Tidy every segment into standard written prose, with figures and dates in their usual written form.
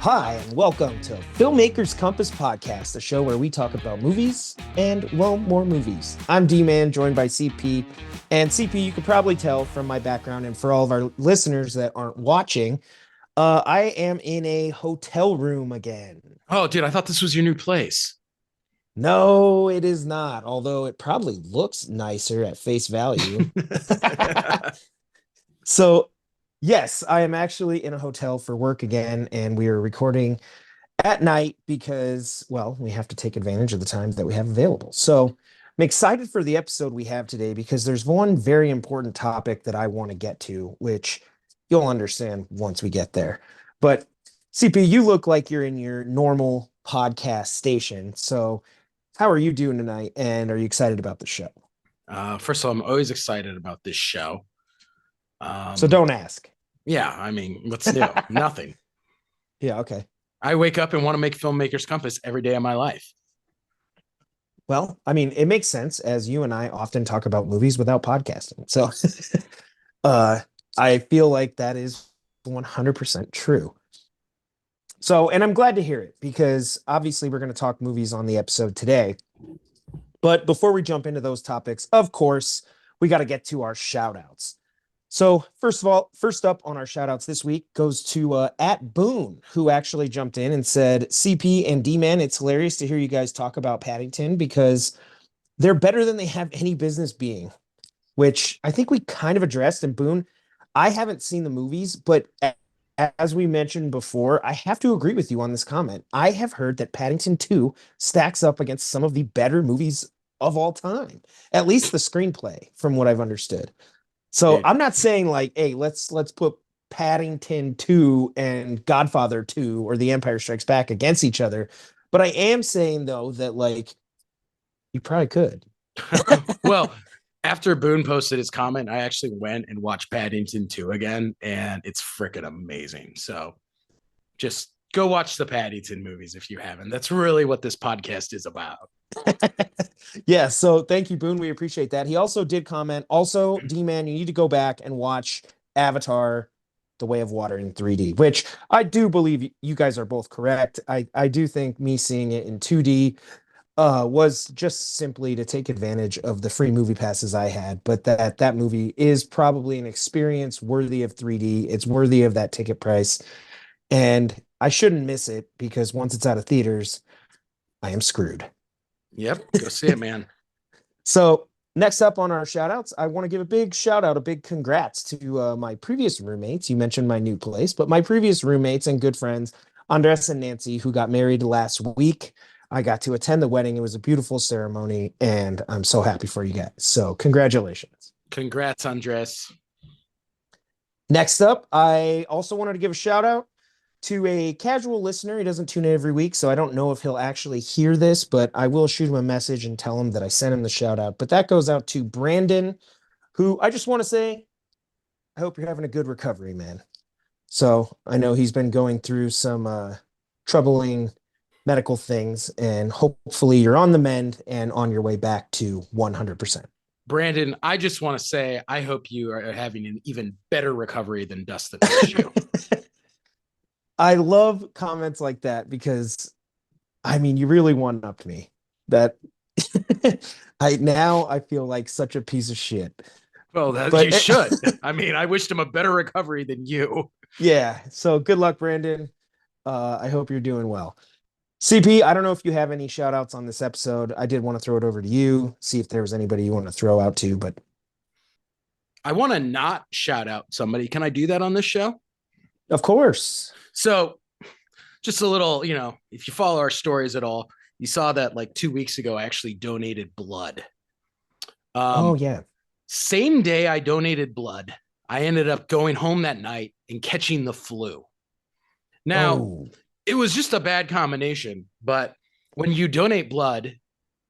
Hi, and welcome to Filmmakers Compass Podcast, a show where we talk about movies and, well, more movies. I'm D-Man, joined by CP. And CP, you could probably tell from my background, and for all of our listeners that aren't watching, I am in a hotel room again. Oh, dude, I thought this was your new place. No, it is not, although it probably looks nicer at face value. So, yes, I am actually in a hotel for work again, and we are recording at night because, well, we have to take advantage of the time that we have available. So I'm excited for the episode we have today because there's one very important topic that I want to get to, which you'll understand once we get there. But CP, you look like you're in your normal podcast station. So how are you doing tonight? And are you excited about the show? First of all, I'm always excited about this show. So don't ask. Yeah, I mean, what's new? Nothing. Yeah, okay. I wake up and want to make Filmmakers Compass every day of my life. Well, I mean, it makes sense as you and I often talk about movies without podcasting. So uh I feel like that is 100% true. So, and I'm glad to hear it because obviously we're going to talk movies on the episode today. But before we jump into those topics, of course, we got to get to our shout outs. So, first of all, first up on our shout outs this week goes to at Boone, who actually jumped in and said, CP and D Man, it's hilarious to hear you guys talk about Paddington because they're better than they have any business being, which I think we kind of addressed. And Boone, I haven't seen the movies, but as we mentioned before, I have to agree with you on this comment. I have heard that Paddington 2 stacks up against some of the better movies of all time, at least the screenplay, from what I've understood. So Dude, I'm not saying like, hey, let's put Paddington 2 and Godfather 2 or The Empire Strikes Back against each other, but I am saying though that like you probably could. well, after Boone posted his comment, I actually went and watched Paddington 2 again, and it's freaking amazing. So just go watch the Paddington movies if you haven't. That's really what this podcast is about. Yeah, so thank you, Boone. We appreciate that. He also did comment, also, D-Man, you need to go back and watch Avatar, The Way of Water in 3D, which I do believe you guys are both correct. I do think me seeing it in 2D was just simply to take advantage of the free movie passes I had, but that movie is probably an experience worthy of 3D. It's worthy of that ticket price, and I shouldn't miss it because once it's out of theaters, I am screwed. Yep, go see it, man. So next up on our shout outs, I want to give a big shout out, a big congrats to my previous roommates. You mentioned my new place, but my previous roommates and good friends, Andres and Nancy, who got married last week. I got to attend the wedding. It was a beautiful ceremony, and I'm so happy for you guys. So congratulations. Congrats, Andres. Next up, I also wanted to give a shout out to a casual listener. He doesn't tune in every week, so I don't know if he'll actually hear this, but I will shoot him a message and tell him that I sent him the shout out. But that goes out to Brandon, who I just want to say, I hope you're having a good recovery, man. So I know he's been going through some troubling medical things, and hopefully you're on the mend and on your way back to 100%. Brandon, I just want to say I hope you are having an even better recovery than Dustin wished you. I love comments like that because I mean, you really one upped me. That I feel like such a piece of shit. Well, that you But should. I mean, I wished him a better recovery than you. yeah, so good luck, Brandon. I hope you're doing well. CP, I don't know if you have any shout outs on this episode. I did want to throw it over to you, see if there was anybody you want to throw out to, but I want to not shout out somebody. Can I do that on this show? of course. So, just a little, if you follow our stories at all, you saw that like 2 weeks ago, I actually donated blood. Oh Um, yeah. Same day I donated blood, I ended up going home that night and catching the flu. Now, Oh. it was just a bad combination, but when you donate blood,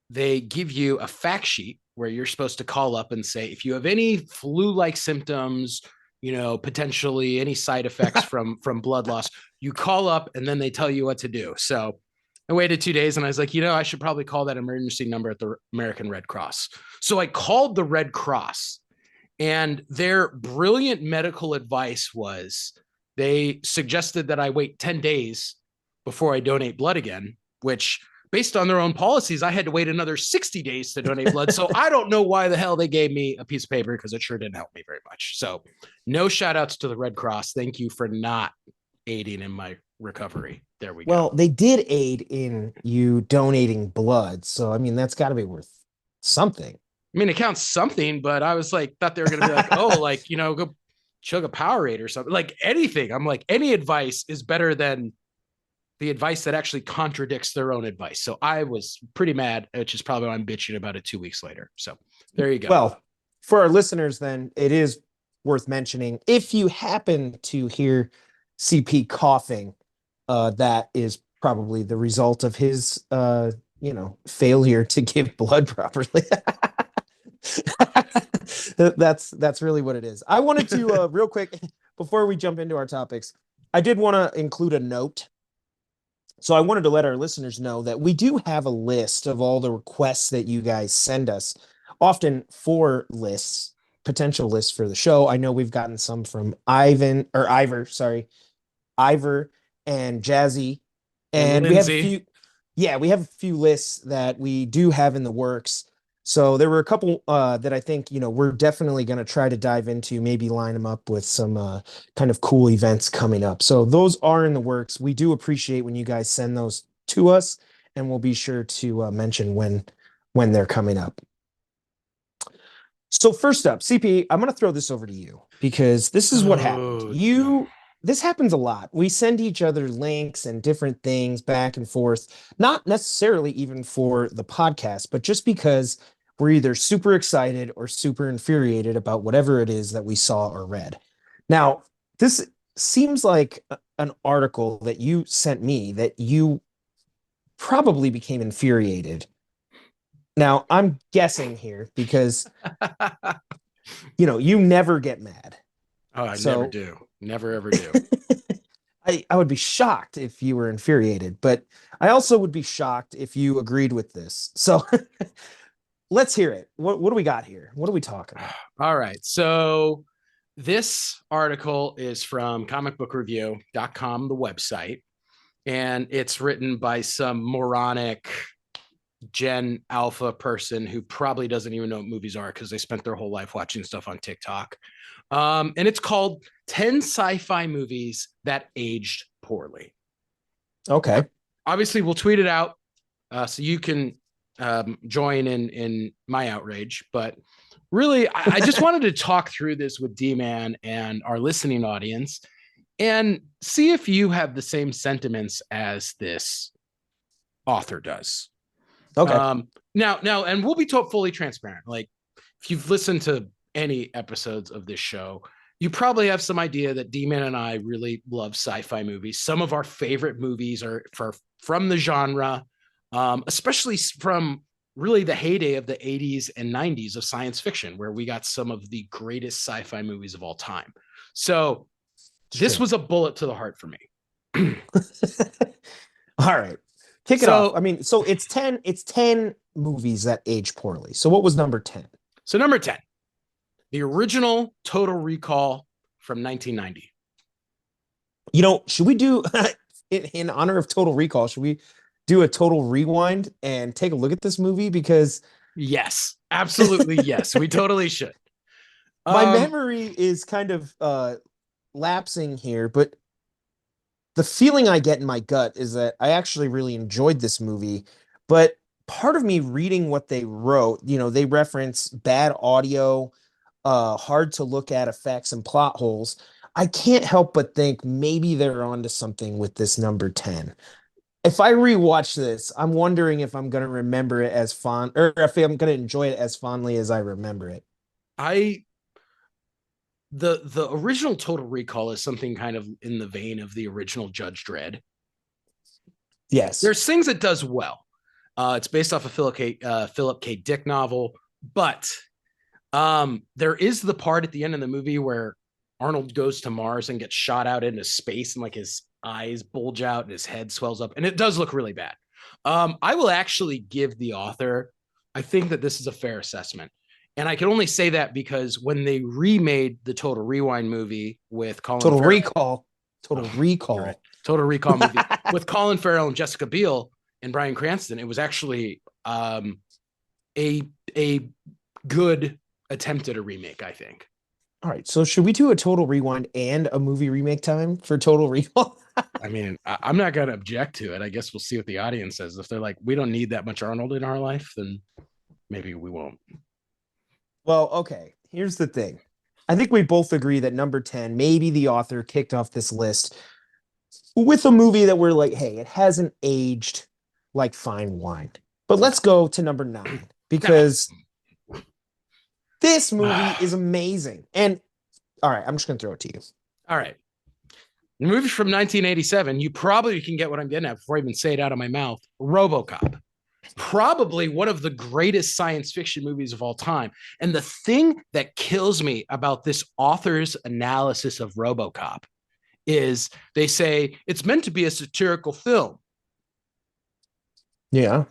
they give you a fact sheet where you're supposed to call up and say, if you have any flu-like symptoms, potentially any side effects from blood loss, you call up and then they tell you what to do. So I waited 2 days and I was like, I should probably call that emergency number at the American Red Cross. So I called the Red Cross, and their brilliant medical advice was they suggested that I wait 10 days before I donate blood again, which based on their own policies, I had to wait another 60 days to donate blood. So I don't know why the hell they gave me a piece of paper because it sure didn't help me very much. So no shout outs to the Red Cross. Thank you for not aiding in my recovery. There we Well, go. they did aid in you donating blood, so I mean that's got to be worth something. I mean, it counts something, but I was like, thought they were going to be like, oh, like, go chug a Powerade or something, like anything. I'm like, any advice is better than the advice that actually contradicts their own advice. So I was pretty mad, which is probably why I'm bitching about it 2 weeks later. So there you go. Well, for our listeners, then it is worth mentioning if you happen to hear CP coughing, that is probably the result of his, failure to give blood properly. That's really what it is. I wanted to real quick before we jump into our topics, I did want to include a note. So I wanted to let our listeners know that we do have a list of all the requests that you guys send us, often for lists, potential lists for the show. I know we've gotten some from Ivor and Jazzy, And and we have a Lindsay, few. Yeah, we have a few lists that we do have in the works. So there were a couple that I think we're definitely going to try to dive into, maybe line them up with some kind of cool events coming up. So those are in the works. We do appreciate when you guys send those to us, and we'll be sure to mention when they're coming up. So first up, CP, I'm going to throw this over to you because this is what happened. oh, This happens a lot. We send each other links and different things back and forth, not necessarily even for the podcast, but just because we're either super excited or super infuriated about whatever it is that we saw or read. Now, this seems like an article that you sent me that you probably became infuriated. Now, I'm guessing here because oh, you never get mad. I never So do. Never, ever do. I would be shocked if you were infuriated, but I also would be shocked if you agreed with this. So let's hear it. What do we got here? What are we talking about? All right. So this article is from comicbookreview.com, the website, and it's written by some moronic Gen Alpha person who probably doesn't even know what movies are because they spent their whole life watching stuff on TikTok. And it's called 10 Sci-Fi Movies That Aged Poorly. Okay. Obviously, we'll tweet it out so you can join in my outrage. But really, I just wanted to talk through this with D-Man and our listening audience and see if you have the same sentiments as this author does. Okay. Now, and we'll be fully transparent. Like, if you've listened to any episodes of this show, you probably have some idea that D-Man and I really love sci-fi movies. Some of our favorite movies are from the genre, especially from really the heyday of the 80s and 90s of science fiction, where we got some of the greatest sci-fi movies of all time. So this was a bullet to the heart for me. All right. Kick it off. I So, mean, so it's 10 movies that age poorly. So what was number 10? so number 10, the original Total Recall from 1990. Should we do in honor of Total Recall, should we do a total rewind and take a look at this movie? Because Yes, absolutely. Yes, we totally should. my Um, memory is kind of lapsing here, but the feeling I get in my gut is that I actually really enjoyed this movie, but part of me reading what they wrote, they reference bad audio, hard to look at effects and plot holes. I can't help but think maybe they're onto something with this number 10. If I rewatch this, I'm wondering if I'm going to remember it as fond or if I'm going to enjoy it as fondly as I remember it. I the original Total Recall is something kind of in the vein of the original Judge Dredd. Yes. There's things it does well. It's based off a Philip K. Dick novel, but there is the part at the end of the movie where Arnold goes to Mars and gets shot out into space, and like his eyes bulge out and his head swells up, and it does look really bad. I will actually give the author, I think that this is a fair assessment. And I can only say that because when they remade the Total Rewind movie with Colin Total Farrell, Recall. Total oh, you're right. Recall. Total Recall movie with Colin Farrell and Jessica Biel and Bryan Cranston. It was actually a a good attempt at a remake, I think. All right, so should we do a total rewind and a movie remake time for Total Recall? I mean, I'm not going to object to it. I guess we'll see what the audience says. If they're like, we don't need that much Arnold in our life, then maybe we won't. Well, okay. Here's the thing. I think we both agree that number 10, maybe the author kicked off this list with a movie that we're like, hey, it hasn't aged like fine wine. But let's go to number 9 Now, because this movie is amazing. And all right, I'm just going to throw it to you. all right. The movie from 1987, you probably can get what I'm getting at before I even say it out of my mouth. RoboCop. Probably one of the greatest science fiction movies of all time. And the thing that kills me about this author's analysis of RoboCop is they say it's meant to be a satirical film, Yeah.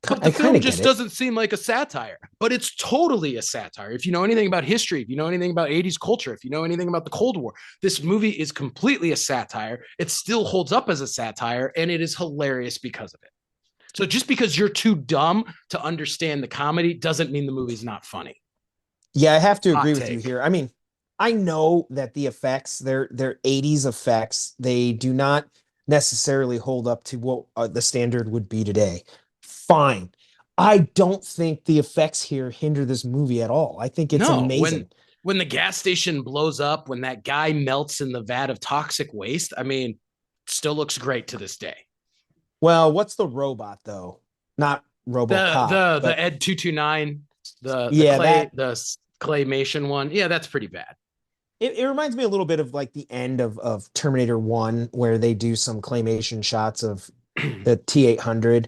but the I kind film of get just it. doesn't seem like a satire. But it's totally a satire. If you know anything about history, if you know anything about 80s culture, if you know anything about the Cold War, this movie is completely a satire. It still holds up as a satire, and it is hilarious because of it. So just because you're too dumb to understand the comedy doesn't mean the movie's not funny. Yeah, I have to Hot agree with you take. here. I mean, I know that the effects, they're 80s effects, they do not necessarily hold up to what the standard would be today. Fine. I don't think the effects here hinder this movie at all. I think it's No, amazing. when the gas station blows up, when that guy melts in the vat of toxic waste, I mean, still looks great to this day. Well, what's the robot though? Not The RoboCop, the the but Ed 229, yeah, that the claymation one. Yeah, that's pretty bad. it reminds me a little bit of like the end of Terminator 1 where they do some claymation shots of the T-800.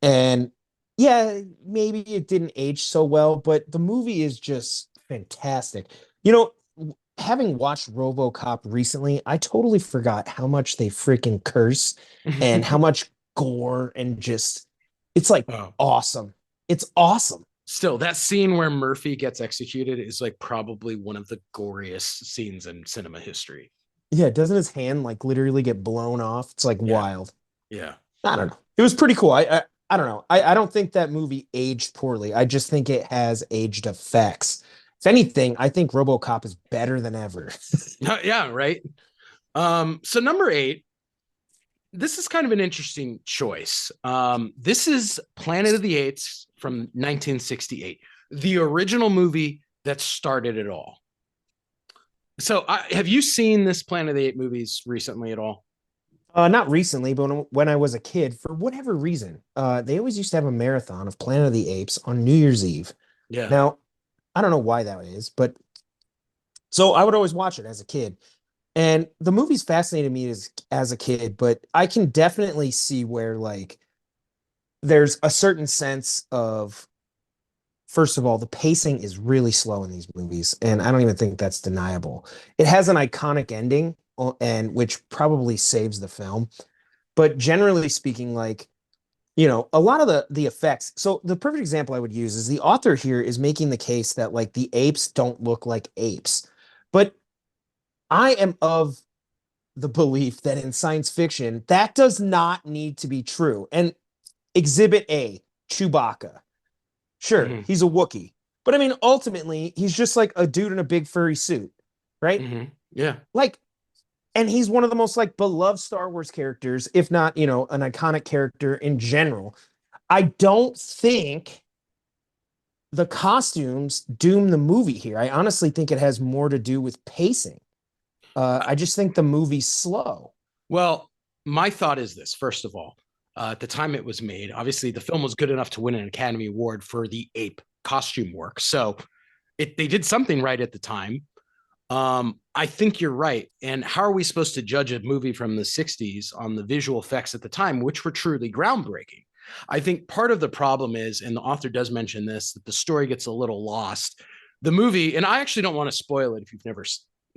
And yeah, maybe it didn't age so well, but the movie is just fantastic. You know, having watched RoboCop recently, I totally forgot how much they freaking curse and how much gore and just it's like Oh. awesome. It's awesome. Still, that scene where Murphy gets executed is like probably one of the goriest scenes in cinema history. Yeah, doesn't his hand like literally get blown off? It's like Yeah. wild. Yeah. I don't know. It was pretty cool. I don't know. I don't think that movie aged poorly. I just think it has aged effects. If anything, I think RoboCop is better than ever. Yeah, right. So number 8, this is kind of an interesting choice. This is Planet of the Apes from 1968, the original movie that started it all. So, have you seen this Planet of the Apes movies recently at all? Not recently, but when I was a kid, for whatever reason, they always used to have a marathon of Planet of the Apes on New Year's Eve. Yeah. Now, I don't know why that is, but so I would always watch it as a kid. And the movies fascinated me as a kid, but I can definitely see where like there's a certain sense of first of all, the pacing is really slow in these movies, and I don't even think that's deniable. It has an iconic ending, and which probably saves the film. But generally speaking, like a lot of the effects. So the perfect example I would use is the author here is making the case that like the apes don't look like apes, but I am of the belief that in science fiction that does not need to be true. And Exhibit A, Chewbacca. Sure, Mm-hmm. he's a Wookiee. But I mean, ultimately, he's just like a dude in a big furry suit, right? Mm-hmm. Yeah. Like, and he's one of the most like beloved Star Wars characters, if not, an iconic character in general. I don't think the costumes doom the movie here. I honestly think it has more to do with pacing. I just think the movie's slow. Well, my thought is this: first of all, at the time it was made, obviously the film was good enough to win an Academy Award for the ape costume work. So they did something right at the time. I think you're right. And how are we supposed to judge a movie from the 60s on the visual effects at the time, which were truly groundbreaking? I think part of the problem is, and the author does mention this, that the story gets a little lost. The movie, and I actually don't want to spoil it if you've never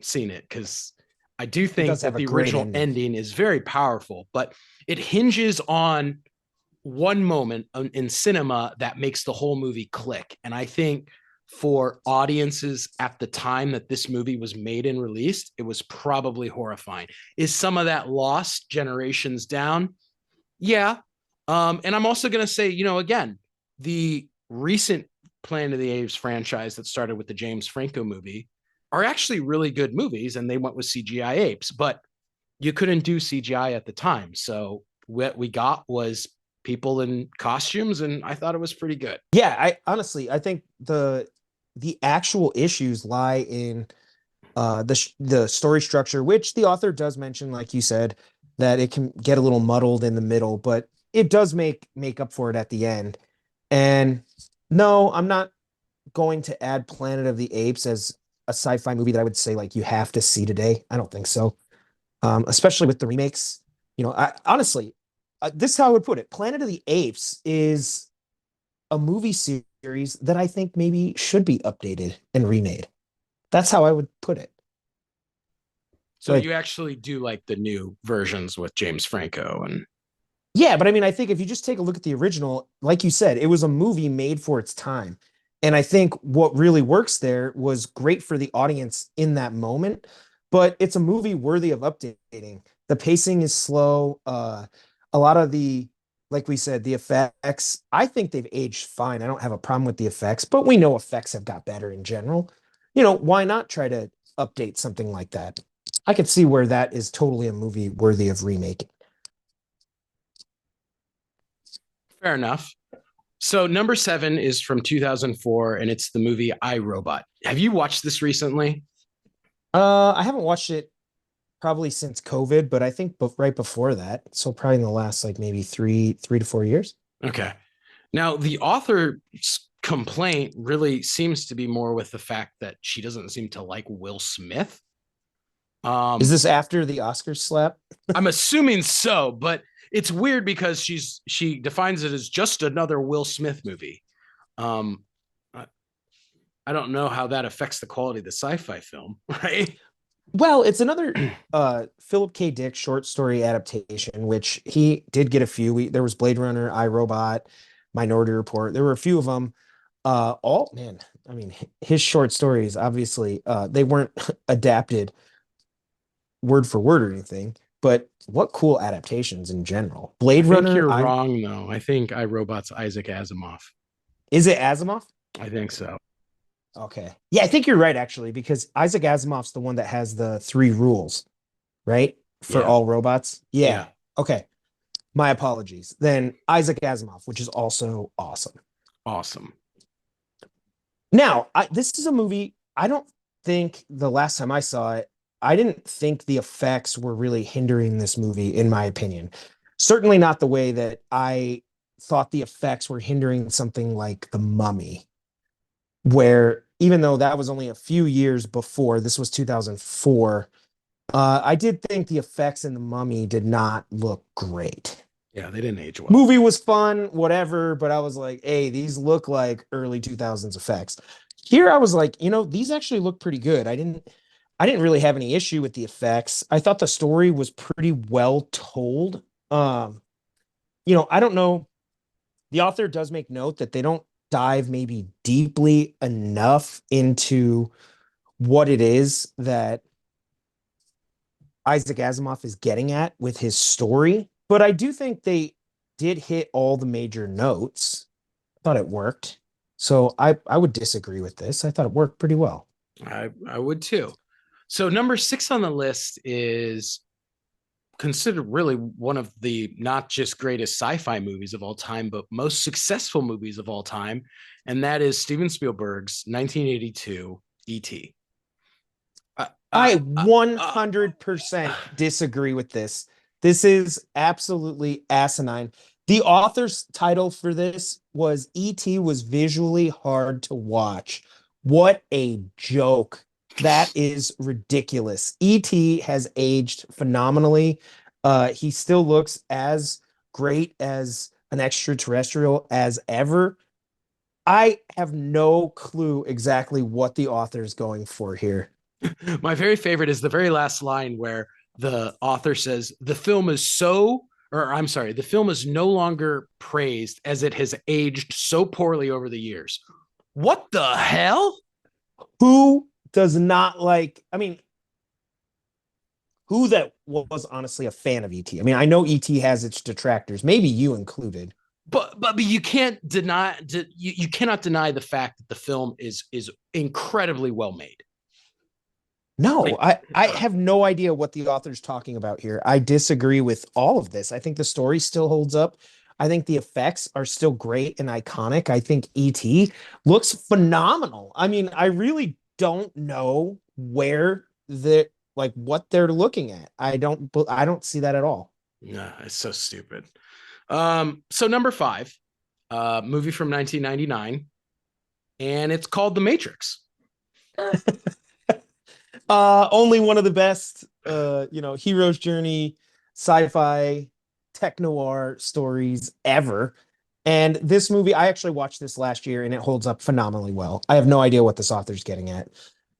seen it, because I do It think does that have a the great original ending. ending is very powerful, but it hinges on one moment in cinema that makes the whole movie click. And I think for audiences at the time that this movie was made and released, it was probably horrifying. Is some of that lost generations down? Yeah. And I'm also going to say, again, the recent Planet of the Apes franchise that started with the James Franco movie are actually really good movies, and they went with CGI apes, but you couldn't do CGI at the time. So what we got was people in costumes, and I thought it was pretty good. Yeah, I honestly I think the actual issues lie in the story structure, which the author does mention, like you said, that it can get a little muddled in the middle, but it does make up for it at the end. And no, I'm not going to add Planet of the Apes as a sci-fi movie that I would say like you have to see today. I don't think so. Especially with the remakes. I honestly, this is how I would put it. Planet of the Apes is a movie series that I think maybe should be updated and remade. That's how I would put it. So Like, you actually do like the new versions with James Franco and yeah, but I mean, I think if you just take a look at the original, like you said, it was a movie made for its time. And I think what really works there was great for the audience in that moment, but it's a movie worthy of updating. The pacing is slow. A lot of like we said, the effects, I think they've aged fine. I don't have a problem with the effects, but we know effects have got better in general. Why not try to update something like that? I could see where that is totally a movie worthy of remake. fair enough. So number 7 is from 2004, and it's the movie I, Robot. Have you watched this recently? I haven't watched it probably since COVID, but I think right before that, so probably in the last like maybe three to 4 years. Okay. Now, the author's complaint really seems to be more with the fact that she doesn't seem to like Will Smith. Is Um, this after the Oscars slap? I'm assuming so, but it's weird because she defines it as just another Will Smith movie. Um, I, I don't know how that affects the quality of the sci-fi film, right? Well, it's another Philip K. Dick short story adaptation, which he did get a few. There was Blade Runner, I, Robot, Minority Report. There were a few of them. All man, I mean, his short stories obviously they weren't adapted word for word or anything, but what cool adaptations in general. I Blade think Runner, you're I wrong, though. I think iRobot's Isaac Asimov. is it Asimov? I think so. Okay. Yeah, I think you're right actually, because Isaac Asimov's the one that has the three rules, right? For Yeah. all robots. Yeah. Yeah. Okay. My apologies. Then Isaac Asimov, which is also awesome. Awesome. Now, this is a movie. I don't think the last time I saw it, I didn't think the effects were really hindering this movie, in my opinion. Certainly not the way that I thought the effects were hindering something like The Mummy, where even though that was only a few years before, this was 2004, I did think the effects in The Mummy did not look great. Yeah, they didn't age well. Movie was fun, whatever, but I was like, hey, these look like early 2000s effects. Here I was like, these actually look pretty good. I didn't really have any issue with the effects. I thought the story was pretty well told. I don't know. The author does make note that they don't dive maybe deeply enough into what it is that Isaac Asimov is getting at with his story, but I do think they did hit all the major notes. I thought it worked. So I would disagree with this. I thought it worked pretty well. I would too. So number 6 on the list is considered really one of the not just greatest sci-fi movies of all time, but most successful movies of all time, and that is Steven Spielberg's 1982 E.T. Uh, I uh, uh, uh, 100% disagree with this. This is absolutely asinine. The author's title for this was E.T. was visually hard to watch. What a joke. That is ridiculous. E.T. has aged phenomenally. He still looks as great as an extraterrestrial as ever. I have no clue exactly what the author is going for here. my very favorite is the very last line where the author says the film is so or I'm sorry, the film is no longer praised as it has aged so poorly over the years. What the hell? Who does not like, I mean, who that was honestly a fan of ET? I mean, I know ET has its detractors, maybe you included. But you can't deny you cannot deny the fact that the film is incredibly well made. No, Like, I have no idea what the author's talking about here. I disagree with all of this. I think the story still holds up. I think the effects are still great and iconic. I think ET looks phenomenal. I mean, I really don't know where the like what they're looking at. I don't see that at all. nah, it's so stupid. So number five, movie from 1999, and it's called The Matrix. Only one of the best, hero's journey, sci-fi, tech noir stories ever. And this movie, I actually watched this last year and it holds up phenomenally well. I have no idea what this author's getting at.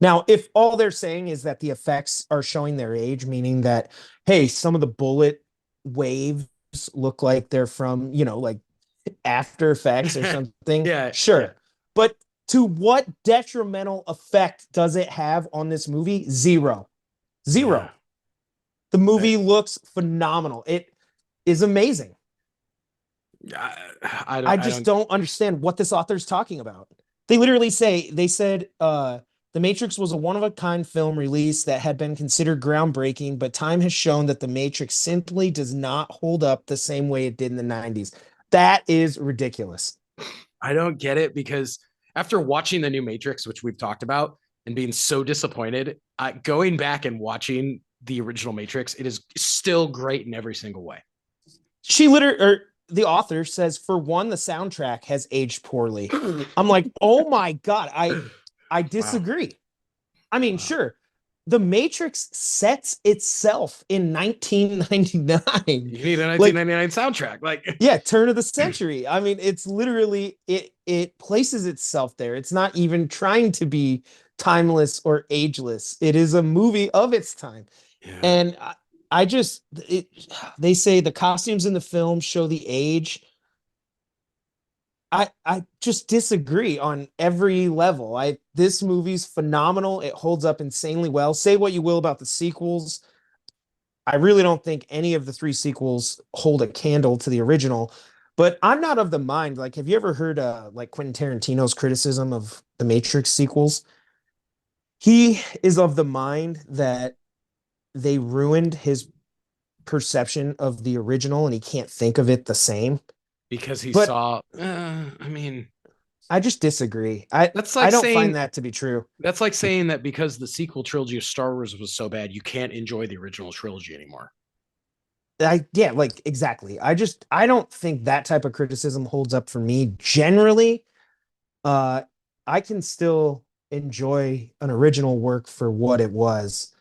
Now, if all they're saying is that the effects are showing their age, meaning that, hey, some of the bullet waves look like they're from, like After Effects or something, Yeah, yeah, sure. But to what detrimental effect does it have on this movie? Zero. yeah. Zero. The I, movie looks phenomenal. It is amazing. I I don't, I just don't. don't understand what this author's talking about. They said The Matrix was a one of a kind film release that had been considered groundbreaking, but time has shown that The Matrix simply does not hold up the same way it did in the 90s. That is ridiculous. I don't get it because after watching the new Matrix, which we've talked about, and being so disappointed, going back and watching the original Matrix, it is still great in every single way. She literally, or the author says, for one, the soundtrack has aged poorly. I'm like, oh my God, I Wow. disagree. I mean, Wow. sure, The Matrix sets itself in 1999. You need a Like, 1999 soundtrack. Like, yeah, turn of the century. I mean, it's literally it places itself there. It's not even trying to be timeless or ageless. It is a movie of its time. yeah. And I just they say the costumes in the film show the age. I just disagree on every level. I This movie's phenomenal. It holds up insanely well. Say what you will about the sequels. I really don't think any of the three sequels hold a candle to the original. But I'm not of the mind. Like, have you ever heard like Quentin Tarantino's criticism of the Matrix sequels? He is of the mind that they ruined his perception of the original and he can't think of it the same. Because he But saw, I mean, I just disagree. I that's I like don't saying find that to be true. that's like saying that because the sequel trilogy of Star Wars was so bad, you can't enjoy the original trilogy anymore. I Yeah, like exactly. I don't think that type of criticism holds up for me generally. Uh I can still enjoy an original work for what it was,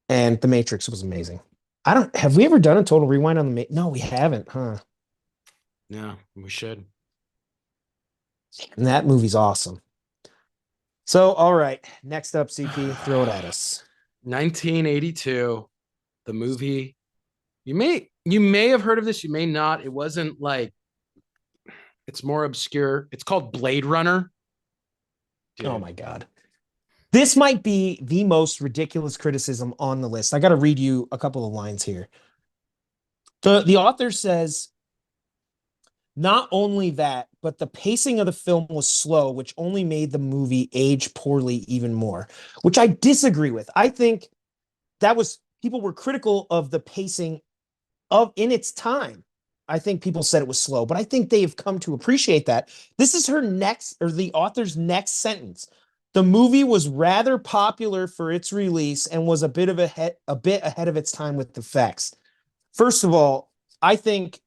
and The Matrix was amazing. I don't Have we ever done a total rewind on No, we haven't, huh? Yeah, we should. And that movie's awesome. So, all right, next up, CP, throw it at us. 1982, the movie. You may have heard of this, you may not. It wasn't like it's more obscure. It's called Blade Runner. Oh Dude, my God. This might be the most ridiculous criticism on the list. I got to read you a couple of lines here. The author says, not only that, but the pacing of the film was slow, which only made the movie age poorly even more, which I disagree with. I think that was people were critical of the pacing of in its time. I think people said it was slow, but I think they have come to appreciate that. This is her next, or the author's next sentence. The movie was rather popular for its release and was a bit ahead of its time with effects. First of all, I think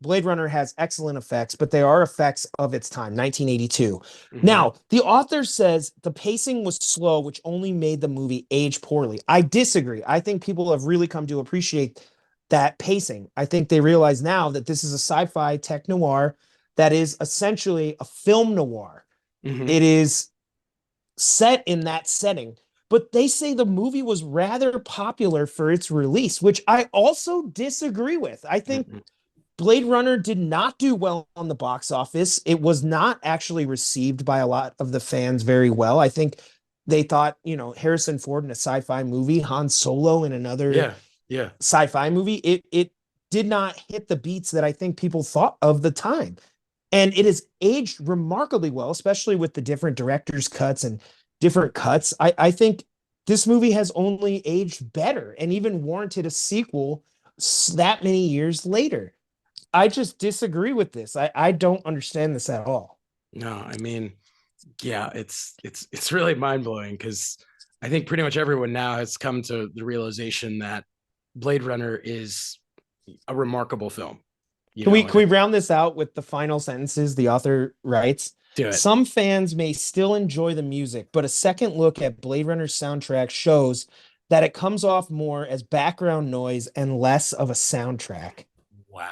Blade Runner has excellent effects, but they are effects of its time, 1982. mm-hmm. Now, the author says the pacing was slow, which only made the movie age poorly. I disagree. I think people have really come to appreciate that pacing. I think they realize now that this is a sci-fi tech noir that is essentially a film noir. Mm-hmm. It is set in that setting. But they say the movie was rather popular for its release, which I also disagree with. I think Mm-hmm. Blade Runner did not do well on the box office. It was not actually received by a lot of the fans very well. I think they thought, Harrison Ford in a sci-fi movie, Han Solo in another Yeah, yeah. sci-fi movie, it did not hit the beats that I think people thought of the time. And it has aged remarkably well, especially with the different director's cuts and different cuts. I think this movie has only aged better and even warranted a sequel that many years later. I just disagree with this. I don't understand this at all. No, I mean, yeah, it's really mind blowing because I think pretty much everyone now has come to the realization that Blade Runner is a remarkable film. You Can we know, can we round this out with the final sentences the author writes? do it. Some fans may still enjoy the music, but a second look at Blade Runner's soundtrack shows that it comes off more as background noise and less of a soundtrack. Wow.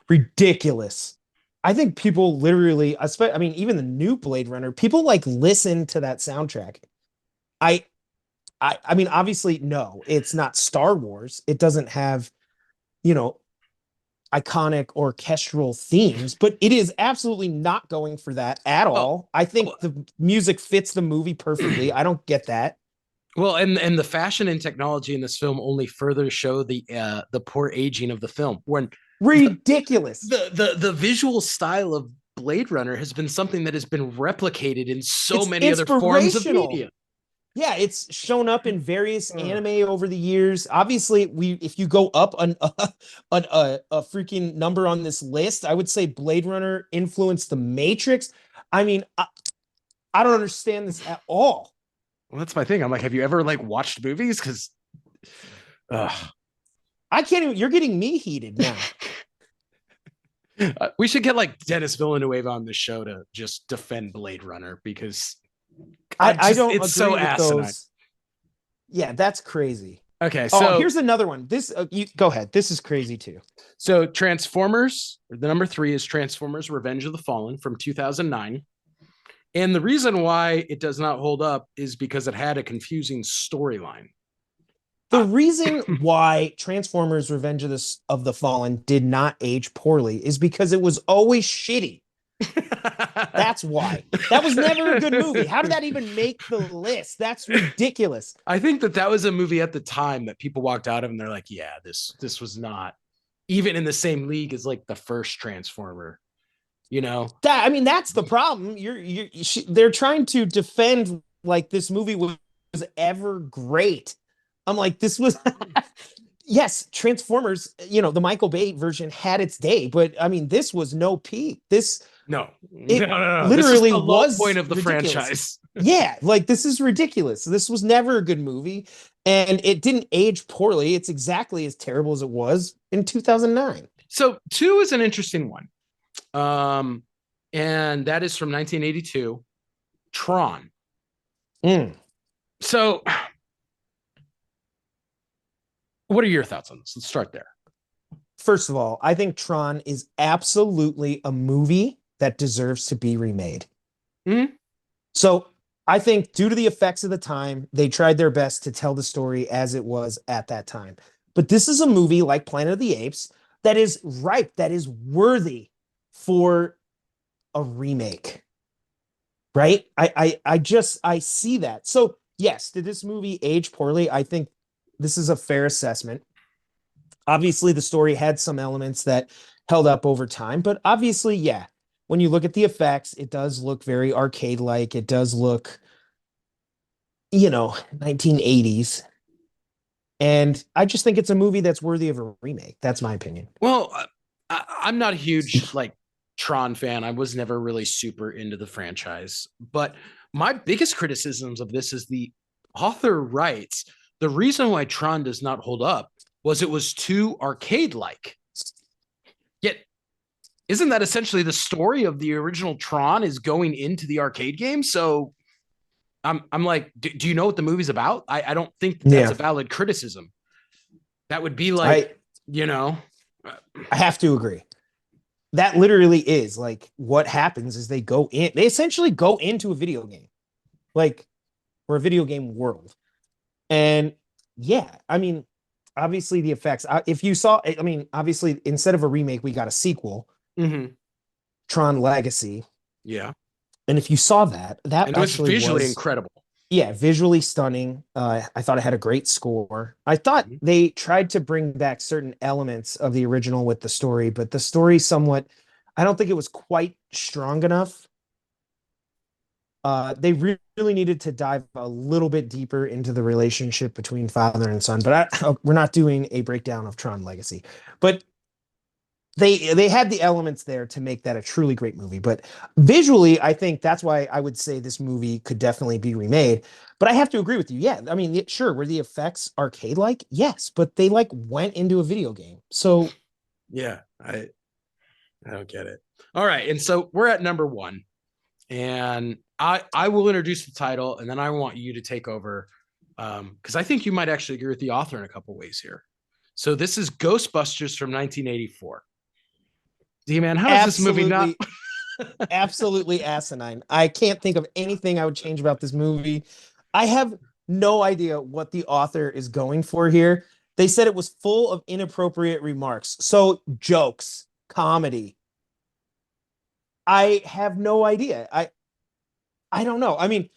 Ridiculous. I think people literally, I mean, even the new Blade Runner, people like listen to that soundtrack. I, I mean, obviously, no, it's not Star Wars. It doesn't have, you know, iconic orchestral themes, but it is absolutely not going for that at Well, all. I think the music fits the movie perfectly. I don't get that. well, and the fashion and technology in this film only further show the poor aging of the film. When the Ridiculous. the visual style of Blade Runner has been something that has been replicated in so It's many other forms of inspirational. media. Yeah, it's shown up in various anime over the years. Obviously, if you go up a freaking number on this list, I would say Blade Runner influenced The Matrix. I mean, I don't understand this at all. Well, that's my thing. I'm like, have you ever like watched movies? Because I can't even. You're getting me heated now. we should get like Dennis Villeneuve on the show to just defend Blade Runner because I don't it's agree so with asinine. those. Yeah, that's crazy. Okay, Oh, so here's another one. This you go ahead. This is crazy too. so Transformers, the number 3 is Transformers Revenge of the Fallen from 2009. And the reason why it does not hold up is because it had a confusing storyline. The reason why Transformers Revenge of the Fallen did not age poorly is because it was always shitty. That's why. That was never a good movie. How did that even make the list? That's ridiculous. I think that was a movie at the time that people walked out of and they're like, yeah, this was not even in the same league as like the first Transformer, you know? I mean, that's the problem. They're trying to defend like this movie was ever great. I'm like, this was yes, Transformers, the Michael Bay version had its day, but I mean, this was no peak. No, It no. This is literally the low was point of the ridiculous. franchise. Yeah, like this is ridiculous. This was never a good movie, and it didn't age poorly. It's exactly as terrible as it was in 2009. So 2 is an interesting one. And that is from 1982, Tron. Mm. So what are your thoughts on this? Let's start there. First of all, I think Tron is absolutely a movie that deserves to be remade. Mm-hmm. So I think due to the effects of the time, they tried their best to tell the story as it was at that time. But this is a movie like Planet of the Apes that is ripe, that is worthy for a remake. Right? I see that. So yes, did this movie age poorly? I think this is a fair assessment. Obviously, the story had some elements that held up over time, but obviously, yeah, when you look at the effects, it does look very arcade like. It does look, 1980s. And I just think it's a movie that's worthy of a remake. That's my opinion. Well, I'm not a huge like Tron fan. I was never really super into the franchise, but my biggest criticisms of this is the author writes the reason why Tron does not hold up was it was too arcade like. Yet, isn't that essentially the story of the original Tron is going into the arcade game? So I'm like, do you know what the movie's about? I don't think that's a valid criticism. That would be like, I have to agree. That literally is like what happens is they essentially go into a video game, like, or a video game world. And yeah, I mean, obviously the effects. If you saw, I mean, obviously instead of a remake, we got a sequel, Mm-hmm. Tron Legacy. Yeah. And if you saw that, that And it was actually visually was, incredible. yeah, visually stunning. I thought it had a great score. I thought Mhm. they tried to bring back certain elements of the original with the story, but the story somewhat, I don't think it was quite strong enough. They really needed to dive a little bit deeper into the relationship between father and son, but we're not doing a breakdown of Tron Legacy. But they had the elements there to make that a truly great movie. But visually, I think that's why I would say this movie could definitely be remade. But I have to agree with you. Yeah, I mean, sure, were the effects arcade like? Yes, but they like went into a video game. So Yeah, I don't get it. All right, and so we're at number one, and I will introduce the title, and then I want you to take over, because I think you might actually agree with the author in a couple ways here. So this is Ghostbusters from 1984. D man, how does this movie not? absolutely, absolutely asinine. I can't think of anything I would change about this movie. I have no idea what the author is going for here. They said it was full of inappropriate remarks. So jokes, comedy. I have no idea. I don't know. I mean,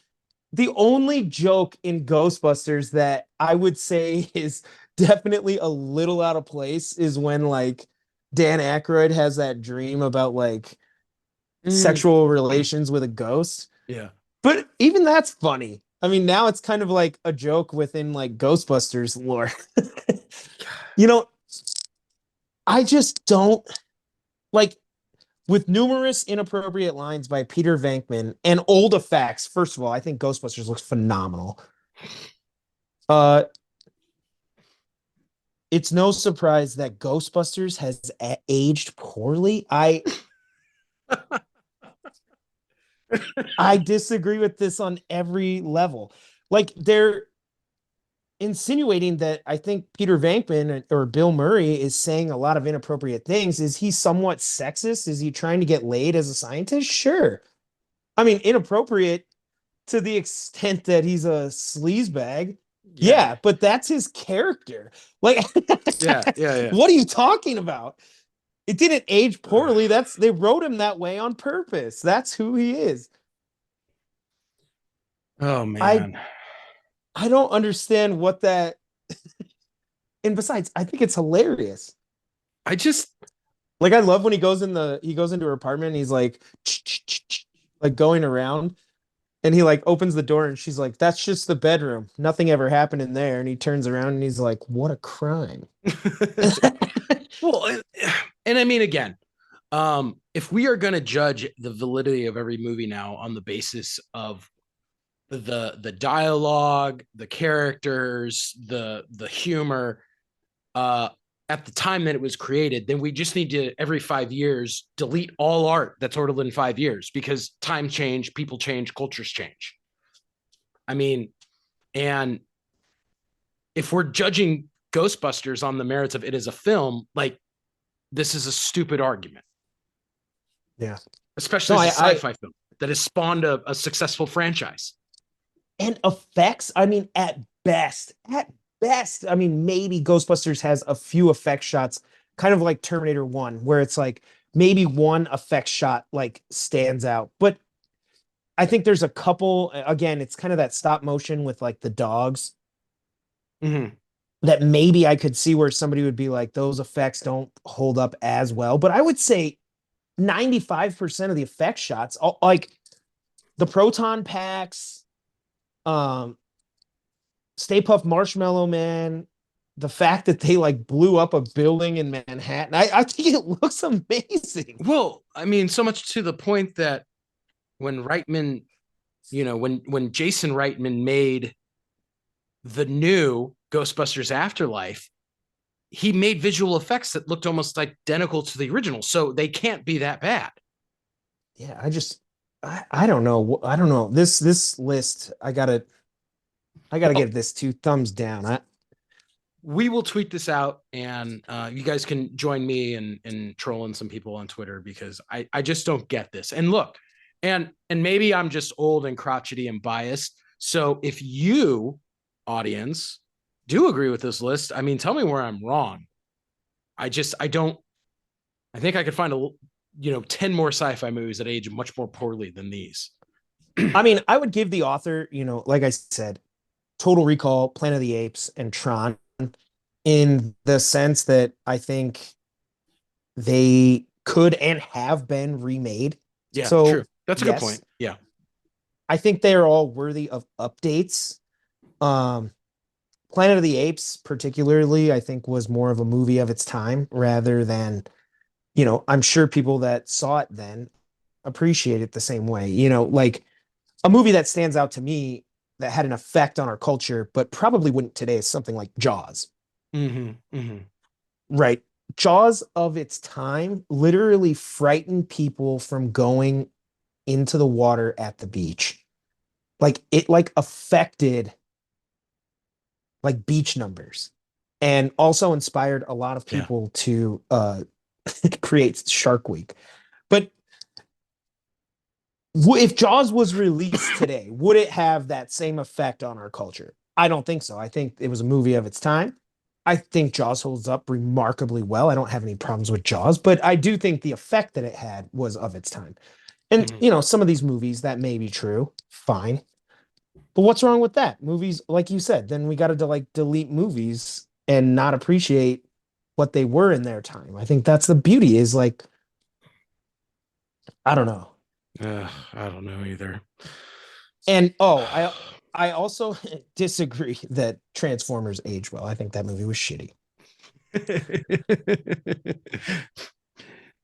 the only joke in Ghostbusters that I would say is definitely a little out of place is when like Dan Aykroyd has that dream about like Mm, sexual relations with a ghost. yeah. But even that's funny. I mean, now it's kind of like a joke within like Ghostbusters lore. You know, I just don't like with numerous inappropriate lines by Peter Venkman and old effects. First of all, I think Ghostbusters looks phenomenal. Uh, it's no surprise that Ghostbusters has aged poorly. I disagree with this on every level. Like they're insinuating that I think Peter Venkman or Bill Murray is saying a lot of inappropriate things. Is he somewhat sexist? Is he trying to get laid as a scientist? Sure. I mean, inappropriate to the extent that he's a sleazebag. Yeah. Yeah, but that's his character. Like, Yeah. Yeah. Yeah. what are you talking about? It didn't age poorly. That's they wrote him that way on purpose. That's who he is. Oh I man. I don't understand what that. And besides, I think it's hilarious. I just Like I love when he goes into her apartment and he's like going around and he like opens the door and she's like, "That's just the bedroom. Nothing ever happened in there." And he turns around and he's like, "What a crime." well, and I mean again, if we are going to judge the validity of every movie now on the basis of the dialogue, the characters, the humor, uh, at the time that it was created, then we just need to every 5 years delete all art that's older than 5 years because time change, people change, cultures change. I mean, and if we're judging Ghostbusters on the merits of it as a film, like this is a stupid argument, Yeah. especially No, as a I sci-fi film that has spawned a successful franchise. and effects, I mean, at best, I mean, maybe Ghostbusters has a few effect shots, kind of like Terminator 1, where it's like maybe one effect shot like stands out. But I think there's a couple, again, it's kind of that stop motion with like the dogs Mm-hmm. that maybe I could see where somebody would be like, those effects don't hold up as well. But I would say 95% of the effect shots, like the proton packs, um, Stay Puft Marshmallow Man, the fact that they like blew up a building in Manhattan, I think it looks amazing. Well, I mean, so much to the point that when Reitman, when Jason Reitman made the new Ghostbusters Afterlife, he made visual effects that looked almost identical to the original. So they can't be that bad. Yeah, I don't know. I don't know. This list, I gotta Well, give this two thumbs down. we will tweet this out and you guys can join me in trolling some people on Twitter because I just don't get this. And look, and maybe I'm just old and crotchety and biased. So if you, audience, do agree with this list. I mean, tell me where I'm wrong. I don't, I think I could find 10 more sci-fi movies that age much more poorly than these. I mean, I would give the author, like I said, Total Recall, Planet of the Apes, and Tron in the sense that I think they could and have been remade. Yeah, true. So, That's a good yes, point. Yeah. I think they are all worthy of updates. Um, Planet of the Apes, particularly, I think was more of a movie of its time rather than, I'm sure people that saw it then appreciate it the same way. Like a movie that stands out to me that had an effect on our culture, but probably wouldn't today is something like Jaws. Mm-hmm. Mm-hmm. Right. Jaws of its time literally frightened people from going into the water at the beach. Like it like affected like beach numbers and also inspired a lot of Yeah. people to create Shark Week. But if Jaws was released today, would it have that same effect on our culture? I don't think so. I think it was a movie of its time. I think Jaws holds up remarkably well. I don't have any problems with Jaws, but I do think the effect that it had was of its time. And, Mm-hmm. some of these movies that may be true, fine. But what's wrong with that? Movies, like you said, then we got to like delete movies and not appreciate what they were in their time. I think that's the beauty is like, I don't know. I don't know either. And I also disagree that Transformers age well. I think that movie was shitty.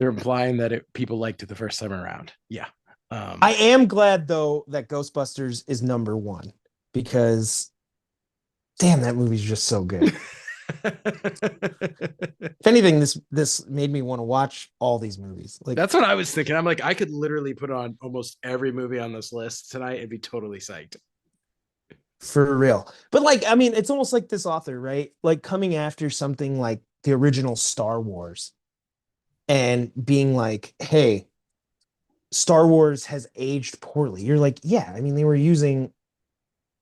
They're implying that people liked it the first time around. Yeah. I am glad though that Ghostbusters is number one because damn, that movie's just so good. If anything, this made me want to watch all these movies. Like That's what I was thinking. I'm like, I could literally put on almost every movie on this list tonight and be totally psyched. for real. But like, I mean, it's almost like this author, right? Like coming after something like the original Star Wars and being like, hey, Star Wars has aged poorly. You're like, yeah, I mean, they were using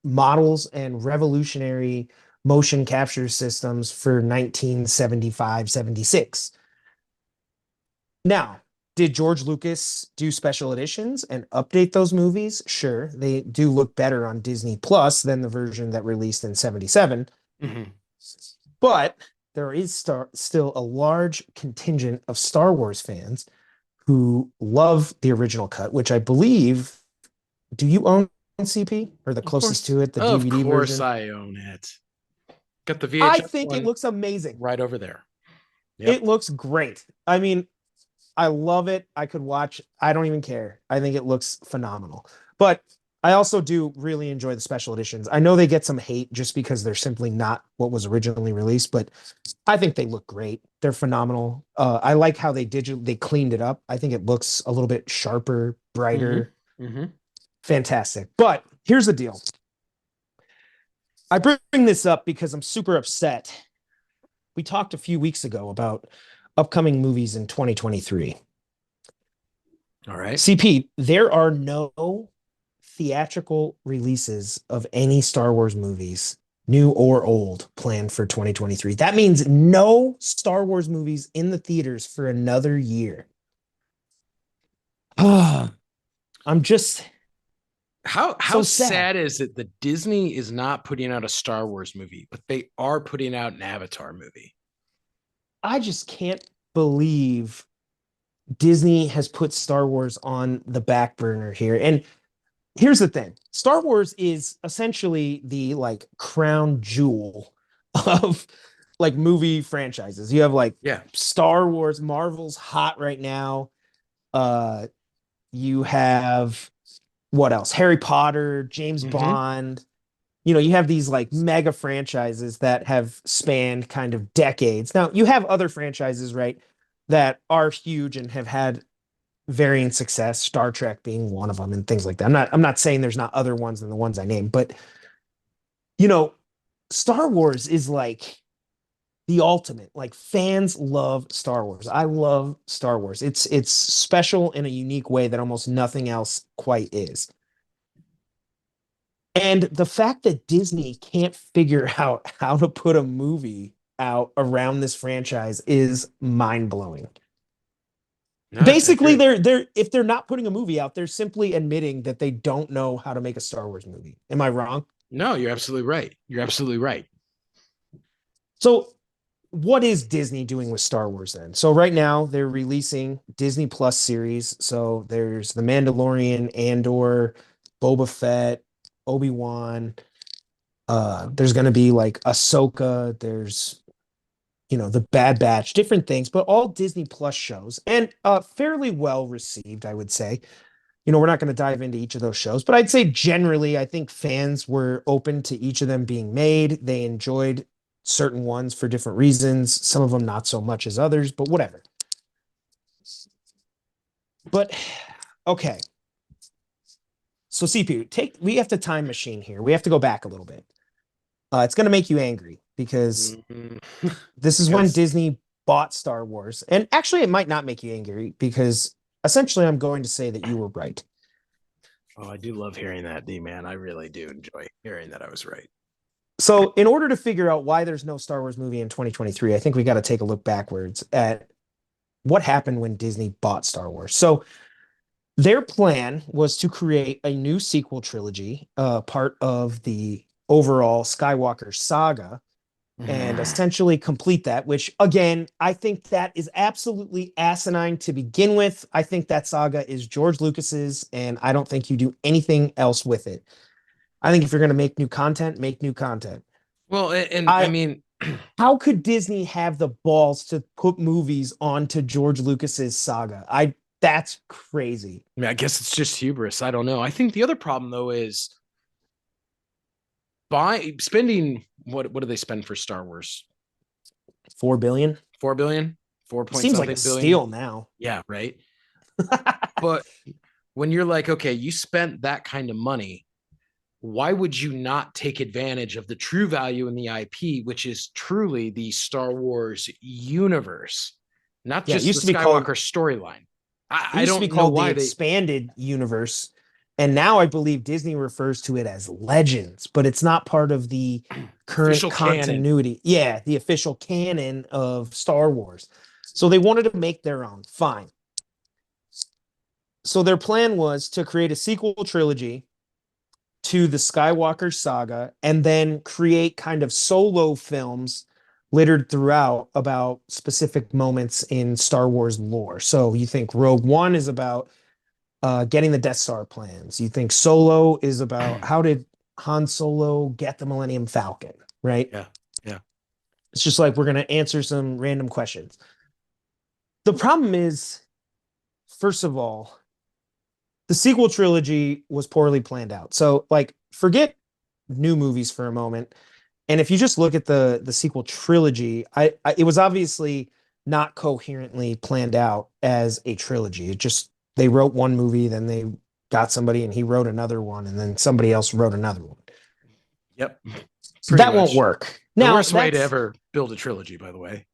models and revolutionary motion capture systems for 1975, 76. Now, did George Lucas do special editions and update those movies? Sure, they do look better on Disney Plus than the version that released in 77. Mm-hmm. But there is still a large contingent of Star Wars fans who love the original cut, which I believe, do you own CP or the closest to it, the Of DVD course, version? I own it. Got the I VHS think it one looks amazing. right over there. It Yep. looks great. I mean, I love it. I could watch. I don't even care. I think it looks phenomenal. But I also do really enjoy the special editions. I know they get some hate just because they're simply not what was originally released, but I think they look great. They're phenomenal. I like how they cleaned it up. I think it looks a little bit sharper, Mm-hmm. brighter, Mm-hmm. fantastic. But here's the deal. I bring this up because I'm super upset. We talked a few weeks ago about upcoming movies in 2023. All right. CP, there are no theatrical releases of any Star Wars movies, new or old, planned for 2023. That means no Star Wars movies in the theaters for another year. I'm just How so sad. sad is it that Disney is not putting out a Star Wars movie, but they are putting out an Avatar movie? I just can't believe Disney has put Star Wars on the back burner here. And here's the thing. Star Wars is essentially the like crown jewel of like movie franchises. You have like Yeah. Star Wars, Marvel's hot right now. Uh you have what else? Harry Potter, James Mm-hmm. Bond. You have these like mega franchises that have spanned kind of decades. Now, you have other franchises, right, that are huge and have had varying success, Star Trek being one of them and things like that. I'm not saying there's not other ones than the ones I named, but you know, Star Wars is like the ultimate. Like fans love Star Wars. I love Star Wars. It's special in a unique way that almost nothing else quite is. And the fact that Disney can't figure out how to put a movie out around this franchise is mind-blowing. No, I Basically, agree. they're if they're not putting a movie out, they're simply admitting that they don't know how to make a Star Wars movie. Am I wrong? No, you're absolutely right. You're absolutely right. So, what is Disney doing with Star Wars then? So right now they're releasing Disney Plus series. So there's The Mandalorian, Andor, Boba Fett, Obi-Wan. There's gonna be like Ahsoka, there's the Bad Batch, different things, but all Disney Plus shows and fairly well received, I would say. We're not going to dive into each of those shows, but I'd say generally, I think fans were open to each of them being made. They enjoyed certain ones for different reasons, some of them not so much as others, but whatever. But okay. So CPU, we have to time machine here. We have to go back a little bit. It's going to make you angry because Mhm. this is when Because Disney bought Star Wars. And actually, it might not make you angry because essentially I'm going to say that you were right. oh, I do love hearing that, D man. I really do enjoy hearing that I was right. So, in order to figure out why there's no Star Wars movie in 2023, I think we got to take a look backwards at what happened when Disney bought Star Wars. So, their plan was to create a new sequel trilogy, part of the overall Skywalker saga, and essentially complete that, which again, I think that is absolutely asinine to begin with. I think that saga is George Lucas's, and I don't think you do anything else with it. I think if you're going to make new content, make new content. Well, and I I mean, How could Disney have the balls to put movies onto George Lucas's saga? That's crazy. I guess it's just hubris. I don't know. I think the other problem though is by spending what do they spend for Star Wars? 4 billion 4 billion, 4 point seems like a something billion. steal now. Yeah, right. But when you're like, okay, you spent that kind of money, why would you not take advantage of the true value in the IP, which is truly the Star Wars universe, not Yeah, just the Skywalker storyline? it I used to be don't know called the why they expanded universe, and now I believe Disney refers to it as Legends, but it's not part of the current official canon. continuity. Yeah, the official canon of Star Wars. So they wanted to make their own. Fine. So their plan was to create a sequel trilogy to the Skywalker saga and then create kind of solo films littered throughout about specific moments in Star Wars lore. So you think Rogue One is about getting the Death Star plans. You think Solo is about how did Han Solo get the Millennium Falcon, right? Yeah, yeah. It's just like we're going to answer some random questions. The problem is, first of all, the sequel trilogy was poorly planned out. So, like, forget new movies for a moment. And if you just look at the sequel trilogy, it was obviously not coherently planned out as a trilogy. It just they wrote one movie, then they got somebody and he wrote another one, and then somebody else wrote another one. Yep. So Pretty that won't much. work. The Now worst way to that's ever build a trilogy, by the way.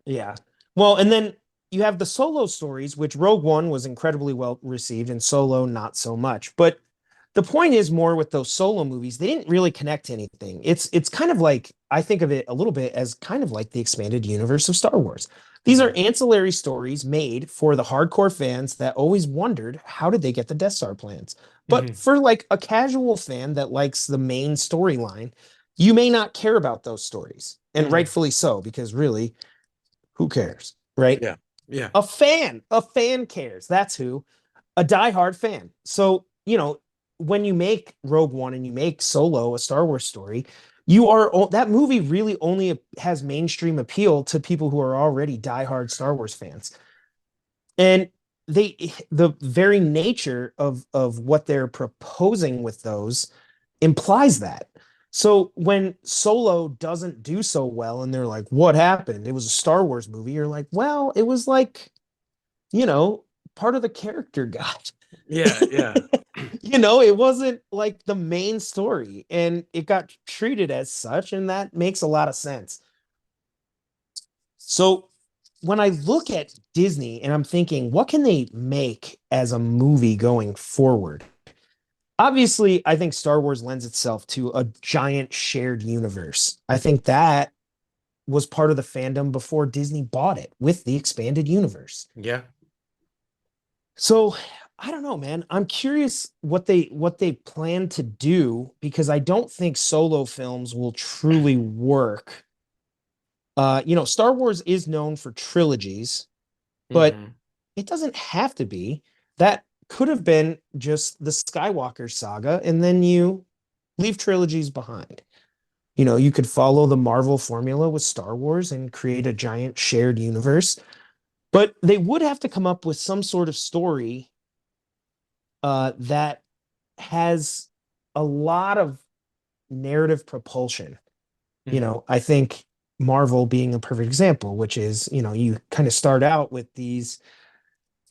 Yeah. Well, and then you have the solo stories, which Rogue One was incredibly well received and Solo not so much. But the point is more with those solo movies, they didn't really connect to anything. It's kind of like I think of it a little bit as kind of like the expanded universe of Star Wars. These are Mhm. ancillary stories made for the hardcore fans that always wondered how did they get the Death Star plans. But Mhm. for like a casual fan that likes the main storyline, you may not care about those stories. And Mhm. rightfully so, because really who cares, right? Yeah. Yeah. A fan cares. That's who, a diehard fan. So, when you make Rogue One and you make Solo a Star Wars story, that movie really only has mainstream appeal to people who are already diehard Star Wars fans. And the very nature of what they're proposing with those implies that. So when Solo doesn't do so well and they're like, what happened? It was a Star Wars movie. You're like, well, it was like, you know, part of the character got. Yeah. Yeah. It wasn't like the main story and it got treated as such. And that makes a lot of sense. So when I look at Disney and I'm thinking, what can they make as a movie going forward? Obviously, I think Star Wars lends itself to a giant shared universe. I think that was part of the fandom before Disney bought it with the expanded universe. Yeah. So I don't know, man. I'm curious what they plan to do because I don't think solo films will truly work. Star Wars is known for trilogies, but Hmm. it doesn't have to be. That could have been just the Skywalker saga, and then you leave trilogies behind. You could follow the Marvel formula with Star Wars and create a giant shared universe, but they would have to come up with some sort of story that has a lot of narrative propulsion. Hmm. I think Marvel being a perfect example, which is, you kind of start out with these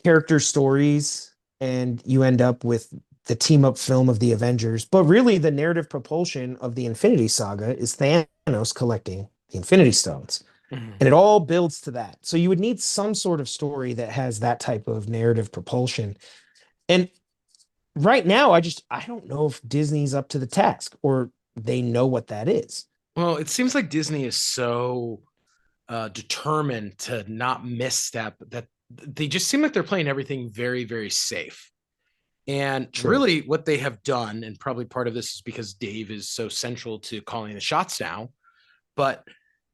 character stories and you end up with the team up film of the Avengers. But really, the narrative propulsion of the Infinity Saga is Thanos collecting the Infinity Stones. Hmm. And it all builds to that. So you would need some sort of story that has that type of narrative propulsion. And right now, I don't know if Disney's up to the task or they know what that is. Well, it seems like Disney is so determined to not misstep that they just seem like they're playing everything very, very safe. And True. really, what they have done, and probably part of this is because Dave is so central to calling the shots now, but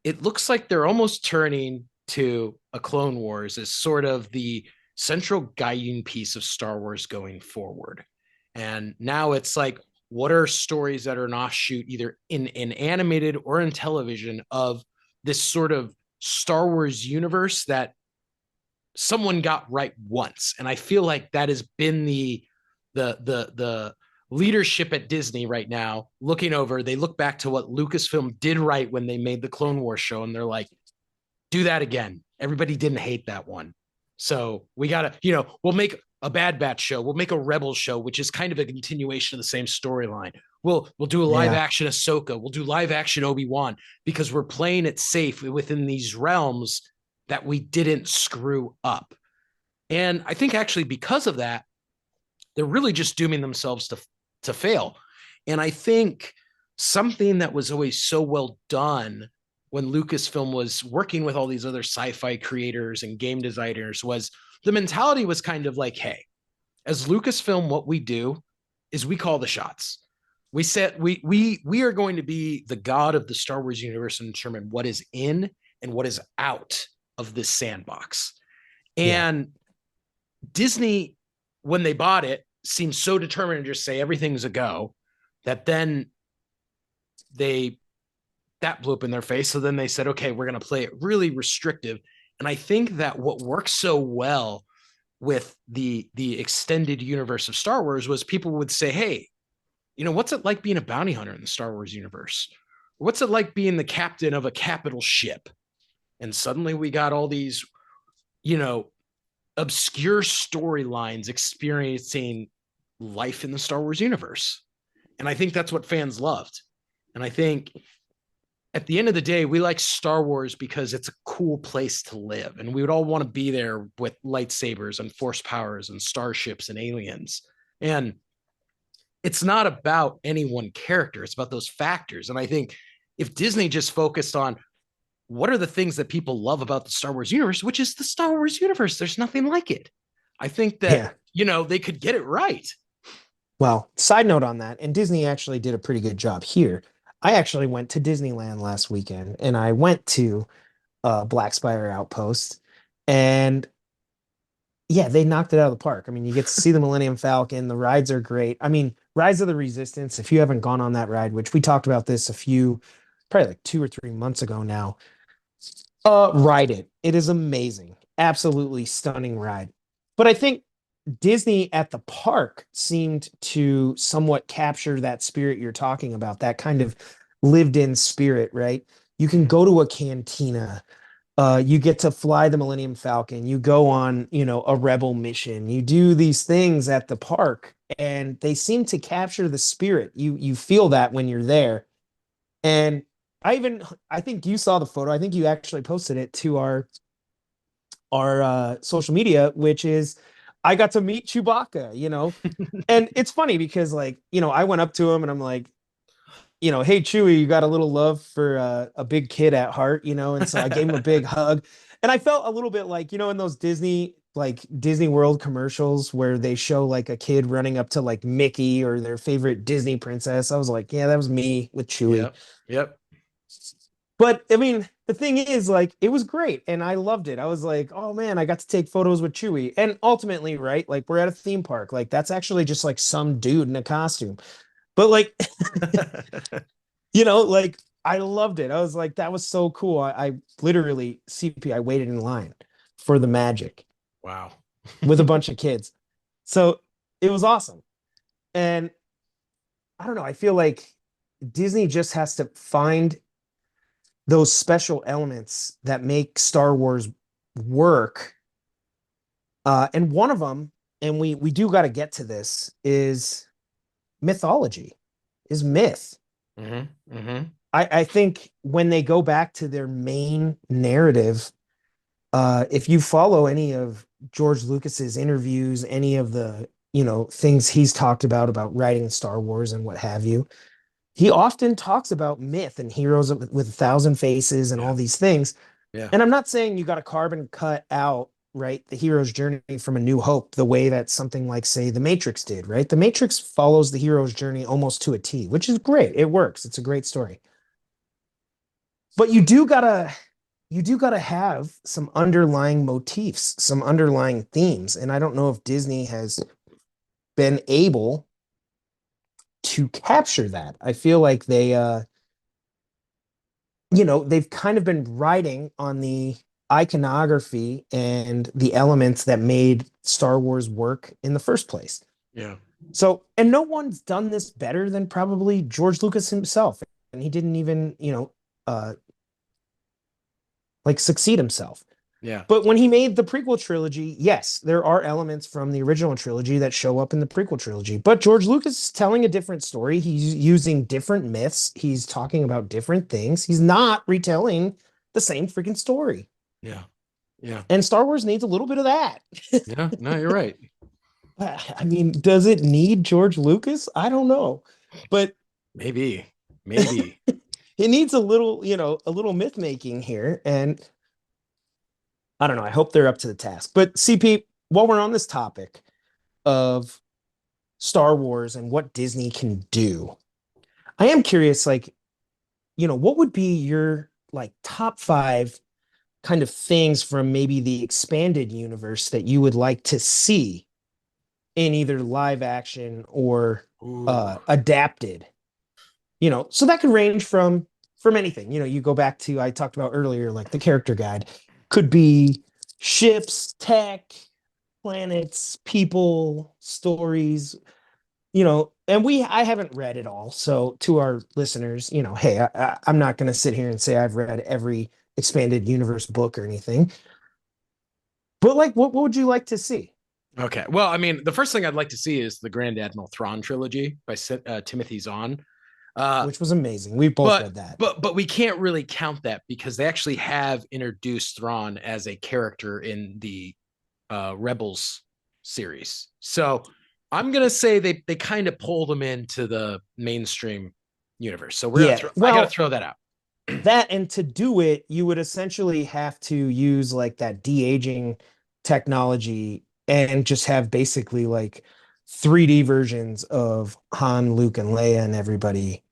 it looks like they're almost turning to a Clone Wars as sort of the central guiding piece of Star Wars going forward. And now it's like, what are stories that are an offshoot, either in animated or in television, of this sort of Star Wars universe that someone got right once? And I feel like that has been the leadership at Disney right now looking over. They look back to what Lucasfilm did right when they made the Clone Wars show, and they're like, do that again. Everybody didn't hate that one. So we gotta, we'll make a Bad Batch show. We'll make a Rebels show, which is kind of a continuation of the same storyline. We'll do a live Yeah. action Ahsoka. We'll do live action Obi-Wan because we're playing it safe within these realms that we didn't screw up. And I think actually because of that, they're really just dooming themselves to fail. And I think something that was always so well done when Lucasfilm was working with all these other sci-fi creators and game designers was the mentality was kind of like, hey, as Lucasfilm, what we do is we call the shots. We set we are going to be the god of the Star Wars universe and determine what is in and what is out of this sandbox. Yeah. And Disney, when they bought it, seemed so determined to just say everything's a go that then they that blew up in their face. So then they said, okay, we're going to play it really restrictive. And I think that what works so well with the extended universe of Star Wars was people would say, hey, what's it like being a bounty hunter in the Star Wars universe? What's it like being the captain of a capital ship? And suddenly we got all these, you know, obscure storylines experiencing life in the Star Wars universe. And I think that's what fans loved. And I think at the end of the day, we like Star Wars because it's a cool place to live. And we would all want to be there with lightsabers and force powers and starships and aliens. And it's not about any one character, it's about those factors. And I think if Disney just focused on what are the things that people love about the Star Wars universe, which is the Star Wars universe, there's nothing like it. I think that, Yeah. they could get it right. Well, side note on that, and Disney actually did a pretty good job here. I actually went to Disneyland last weekend and I went to Black Spire Outpost and yeah, they knocked it out of the park. I mean, you get to see the Millennium Falcon, the rides are great. I mean, Rise of the Resistance, if you haven't gone on that ride, which we talked about this probably like 2 or 3 months ago now, ride it. It is amazing. Absolutely stunning ride. But I think Disney at the park seemed to somewhat capture that spirit you're talking about, that kind of lived in spirit, right? You can Mhm. go to a cantina, you get to fly the Millennium Falcon, you go on, a rebel mission, you do these things at the park, and they seem to capture the spirit. You feel that when you're there. And I think you saw the photo. I think you actually posted it to our social media, which is I got to meet Chewbacca, you know. And it's funny because like, you know, I went up to him and I'm like, you know, hey Chewie, you got a little love for a big kid at heart, you know, and so I gave him a big hug, and I felt a little bit like, you know, in those Disney World commercials where they show like a kid running up to like Mickey or their favorite Disney princess. I was like, yeah, that was me with Chewie. Yep. Yep. But I mean, the thing is, like, it was great and I loved it. I was like, oh man, I got to take photos with Chewie. And ultimately, right, like we're at a theme park. Like, that's actually just like some dude in a costume. But like, you know, like I loved it. I was like, that was so cool. I literally CP, I waited in line for the magic Wow. with a bunch of kids. So it was awesome. And I don't know, I feel like Disney just has to find those special elements that make Star Wars work. And one of them, and we do got to get to this, is mythology, is myth. Hmm. Hmm. I think when they go back to their main narrative, if you follow any of George Lucas's interviews, any of the, you know, things he's talked about writing Star Wars and what have you, he often talks about myth and heroes with a thousand faces and Yeah. all these things. Yeah. And I'm not saying you got to carbon cut out, right, the hero's journey from A New Hope the way that something like, say, The Matrix did, right? The Matrix follows the hero's journey almost to a T, which is great. It works. It's a great story. But you do gotta have some underlying motifs, some underlying themes. And I don't know if Disney has been able to capture that. I feel like they've kind of been riding on the iconography and the elements that made Star Wars work in the first place. Yeah. So, and no one's done this better than probably George Lucas himself. And he didn't even, like succeed himself. Yeah. But when he made the prequel trilogy, yes, there are elements from the original trilogy that show up in the prequel trilogy. But George Lucas is telling a different story. He's using different myths. He's talking about different things. He's not retelling the same freaking story. Yeah. Yeah. And Star Wars needs a little bit of that. Yeah. No, you're right. I mean, does it need George Lucas? I don't know. But Maybe. Maybe. it needs a little myth making here. And I don't know. I hope they're up to the task. But CP, while we're on this topic of Star Wars and what Disney can do, I am curious, like, what would be your like top five kind of things from maybe the expanded universe that you would like to see in either live action or Ooh. adapted? So that could range from anything. You go back to I talked about earlier, like the character guide could be ships, tech, planets, people, stories, and I haven't read it all. So to our listeners, hey, I'm not going to sit here and say I've read every expanded universe book or anything, but like, what would you like to see? Okay. Well, I mean, the first thing I'd like to see is the Grand Admiral Thrawn trilogy by Timothy Zahn. Uh, Which was amazing. We both but read that. but we can't really count that because they actually have introduced Thrawn as a character in the Rebels series. So I'm gonna say they kind of pulled him into the mainstream universe. So Yeah. I gotta Well, throw that out. that and to do it, you would essentially have to use like that de-aging technology and just have basically like 3D versions of Han, Luke, and Leia and everybody.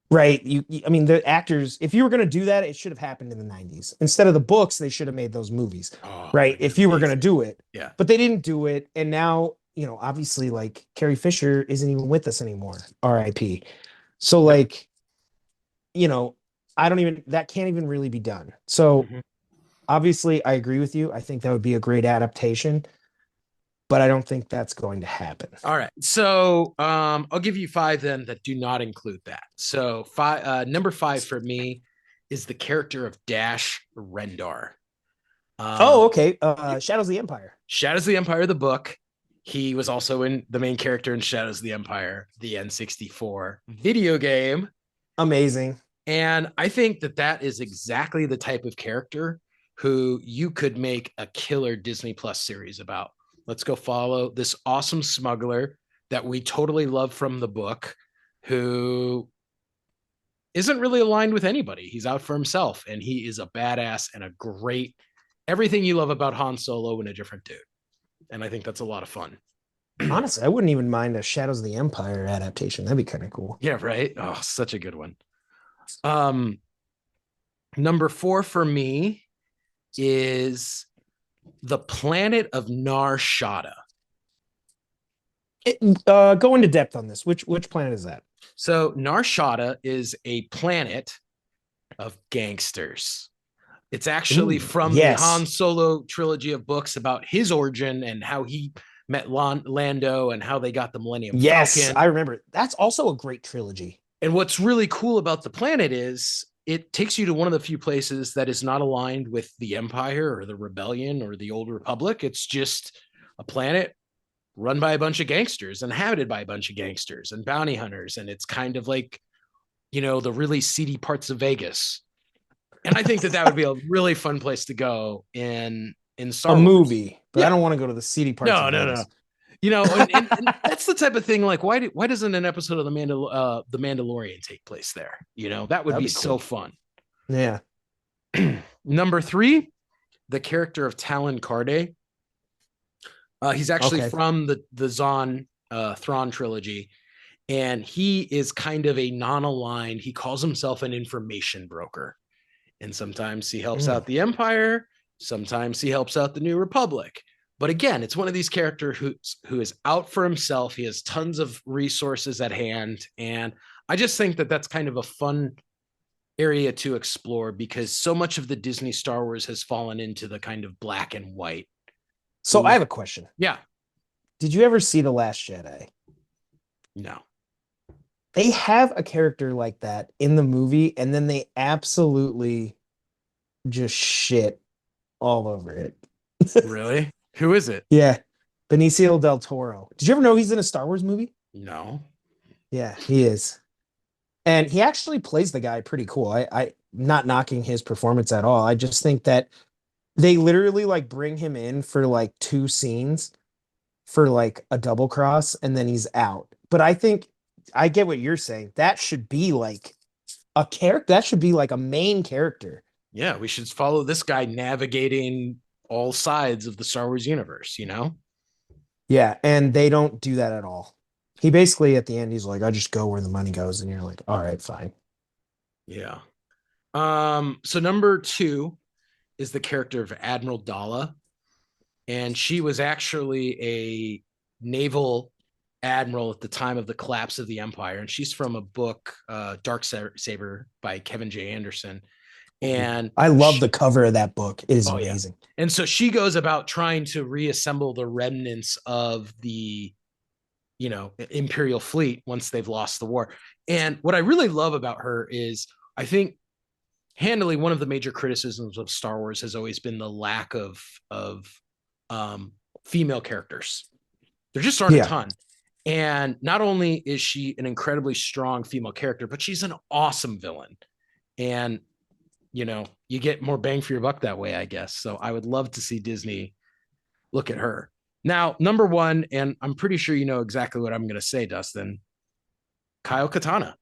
Right. I mean, the actors, if you were going to do that, it should have happened in the 90s. Instead of the books, they should have made those movies. Oh, Right. that'd If been you were going to amazing. do it, Yeah. but they didn't do it. And now, obviously, like Carrie Fisher isn't even with us anymore. RIP. So, Yep. like, you know, that can't even really be done. So, Mhm. obviously, I agree with you. I think that would be a great adaptation, but I don't think that's going to happen. All right. So I'll give you five then that do not include that. So number five for me is the character of Dash Rendar. Oh, Um, okay. Shadows of the Empire. Shadows of the Empire, the book. He was also in the main character in Shadows of the Empire, the N64 video game. Amazing. And I think that is exactly the type of character who you could make a killer Disney Plus series about. Let's go follow this awesome smuggler that we totally love from the book, who isn't really aligned with anybody. He's out for himself, and he is a badass and a great everything you love about Han Solo in a different dude. And I think that's a lot of fun. Honestly, I wouldn't even mind a Shadows of the Empire adaptation. That'd be kind of cool. Yeah, right. Oh, such a good one. Um, Number 4 for me is the planet of Nar Shaddaa. Go into depth on this. Which planet is that? So Nar Shaddaa is a planet of gangsters. It's actually Ooh, from the Han yes. Solo trilogy of books about his origin and how he met Lando and how they got the Millennium Yes, Falcon. I remember. That's also a great trilogy. And what's really cool about the planet is it takes you to one of the few places that is not aligned with the Empire or the Rebellion or the Old Republic. It's just a planet run by a bunch of gangsters, inhabited by a bunch of gangsters and bounty hunters. And it's kind of like, the really seedy parts of Vegas. And I think that that would be a really fun place to go in A Star Wars. movie, but I Yeah. don't want to go to the seedy parts of No, no, no. Vegas. And that's the type of thing. Like, why doesn't an episode of the Mandalorian take place there? That would That'd be be so cool. fun. Yeah. Number 3, the character of Talon Karrde. He's actually Okay. from the Zahn Thrawn trilogy, and he is kind of a non-aligned. He calls himself an information broker, and sometimes he helps Mm. out the Empire, sometimes he helps out the New Republic. But again, it's one of these characters who is out for himself. He has tons of resources at hand, and I just think that that's kind of a fun area to explore because so much of the Disney Star Wars has fallen into the kind of black and white. So I have a question. Yeah, Did you ever see The Last Jedi? no, They have a character like that in the movie, and then they absolutely just shit all over it. really? Who is it? Yeah. Benicio del Toro. Did you ever know he's in a Star Wars movie? No. Yeah, he is. And he actually plays the guy pretty cool. I not knocking his performance at all. I just think that they literally like bring him in for like 2 scenes for like a double cross and then he's out. But I think I get what you're saying. That should be like a character. That should be like a main character. Yeah, we should follow this guy navigating all sides of the Star Wars universe. Yeah, and they don't do that at all. He basically at the end he's like, I just go where the money goes, and you're like, all right, fine. Yeah. So number 2 is the character of Admiral Dala, and she was actually a naval admiral at the time of the collapse of the Empire, and she's from a book, Dark Saber by Kevin J. Anderson. And I love the cover of that book. It is oh yeah, amazing. and so she goes about trying to reassemble the remnants of the Imperial fleet once they've lost the war. And what I really love about her is I think handily one of the major criticisms of Star Wars has always been the lack of um, female characters. There just aren't a Yeah. ton. And not only is she an incredibly strong female character, but she's an awesome villain. And you get more bang for your buck that way, I guess. So I would love to see Disney look at her. Now, number 1, and I'm pretty sure you know exactly what I'm going to say, Dustin. Kyle Katana.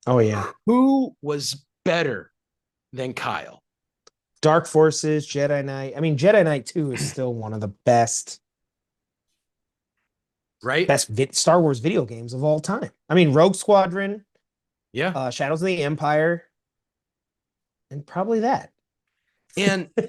Oh yeah. Who was better than Kyle? Dark Forces, Jedi Knight. I mean, Jedi Knight 2 is still one of the Right? Star Wars video games of all time. I mean, Rogue Squadron, Yeah. Shadows of the Empire, and probably that. And Oh,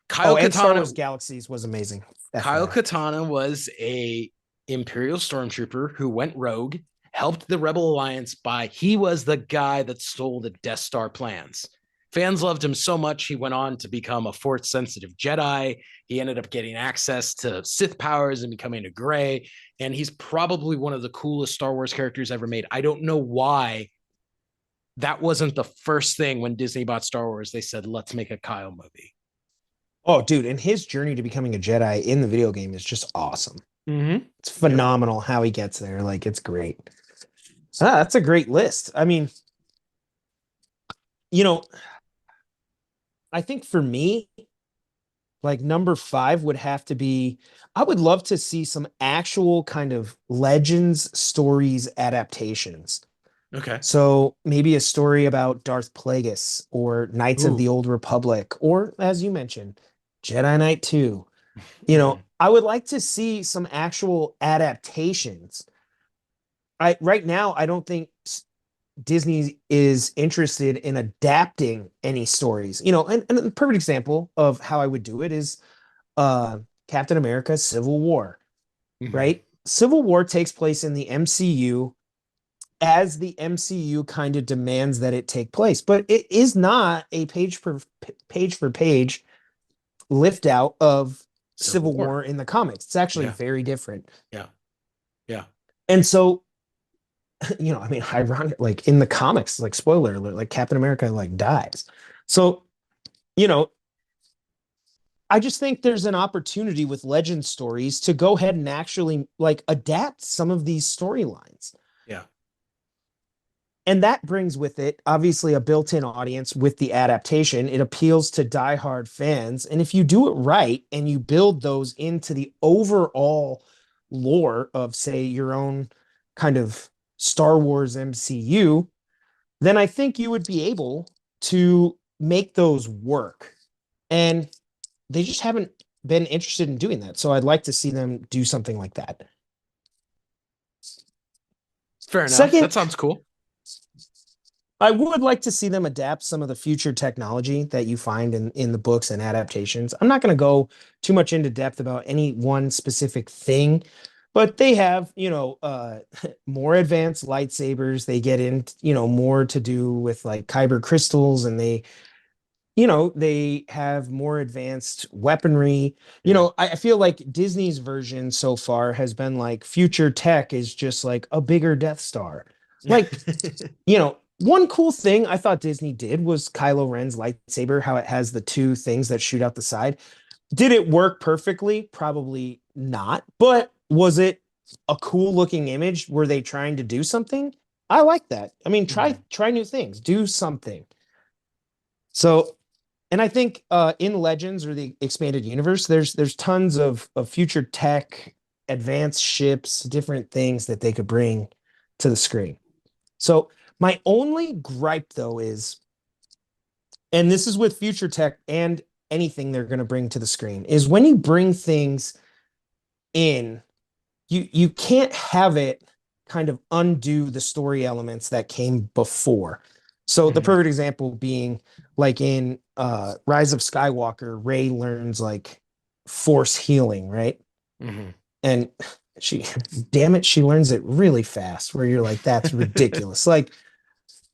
Kyle and Star Katana Wars Galaxies was amazing. Kyle FYI. Katana was a Imperial stormtrooper who went rogue, helped the Rebel Alliance he was the guy that stole the Death Star plans. Fans loved him so much, he went on to become a force sensitive Jedi. He ended up getting access to Sith powers and becoming a Grey. And he's probably one of the coolest Star Wars characters ever made. I don't know why that wasn't the first thing when Disney bought Star Wars. They said, let's make a Kyle movie. Oh, dude, and his journey to becoming a Jedi in the video game is just awesome. Mm-hmm. It's phenomenal how he gets there. Like, it's great. That's a great list. I mean, you know, I think for me, Like number five would have to be, I would love to see some actual kind of Legends stories adaptations. Okay. So maybe a story about Darth Plagueis or Knights of the Ooh. Old Republic, or as you mentioned, Jedi Knight 2. Mhm. I would like to see some actual adaptations. Right now I don't think Disney is interested in adapting any stories. And a perfect example of how I would do it is Captain America Civil War, Mhm. right? Civil War takes place in the MCU as the MCU kind of demands that it take place, but it is not a page for page lift out of Civil Civil War. War in the comics. It's actually Yeah. very different. Yeah. Yeah. And so, I mean, ironic, like in the comics, like spoiler alert, like Captain America like dies. So, you know, I just think there's an opportunity with legend stories to go ahead and actually like adapt some of these storylines. Yeah. And that brings with it obviously a built-in audience with the adaptation. It appeals to diehard fans. And if you do it right and you build those into the overall lore of, say, your own kind of Star Wars MCU, then I think you would be able to make those work. And they just haven't been interested in doing that. So I'd like to see them do something like that. Fair enough. Second, That sounds cool. I would like to see them adapt some of the future technology that you find in the books and adaptations. I'm not going to go too much into depth about any one specific thing, but they have, more advanced lightsabers. They get in, more to do with like kyber crystals, and they have more advanced weaponry. Yeah. I feel like Disney's version so far has been like future tech is just like a bigger Death Star. Like, one cool thing I thought Disney did was Kylo Ren's lightsaber, how it has the two things that shoot out the side. Did it work perfectly? Probably not. But was it a cool looking image? Were they trying to do something? I like that. I mean, try Mhm. try new things, do something. So, and I think in Legends or the expanded universe, there's tons of future tech, advanced ships, different things that they could bring to the screen. So my only gripe though is, and this is with future tech and anything they're going to bring to the screen, is when you bring things in, you can't have it kind of undo the story elements that came before. So the Mhm. perfect example being like in Rise of Skywalker, Rey learns like force healing, right? Mhm. And she, damn it, she learns it really fast, where you're like, that's ridiculous. Like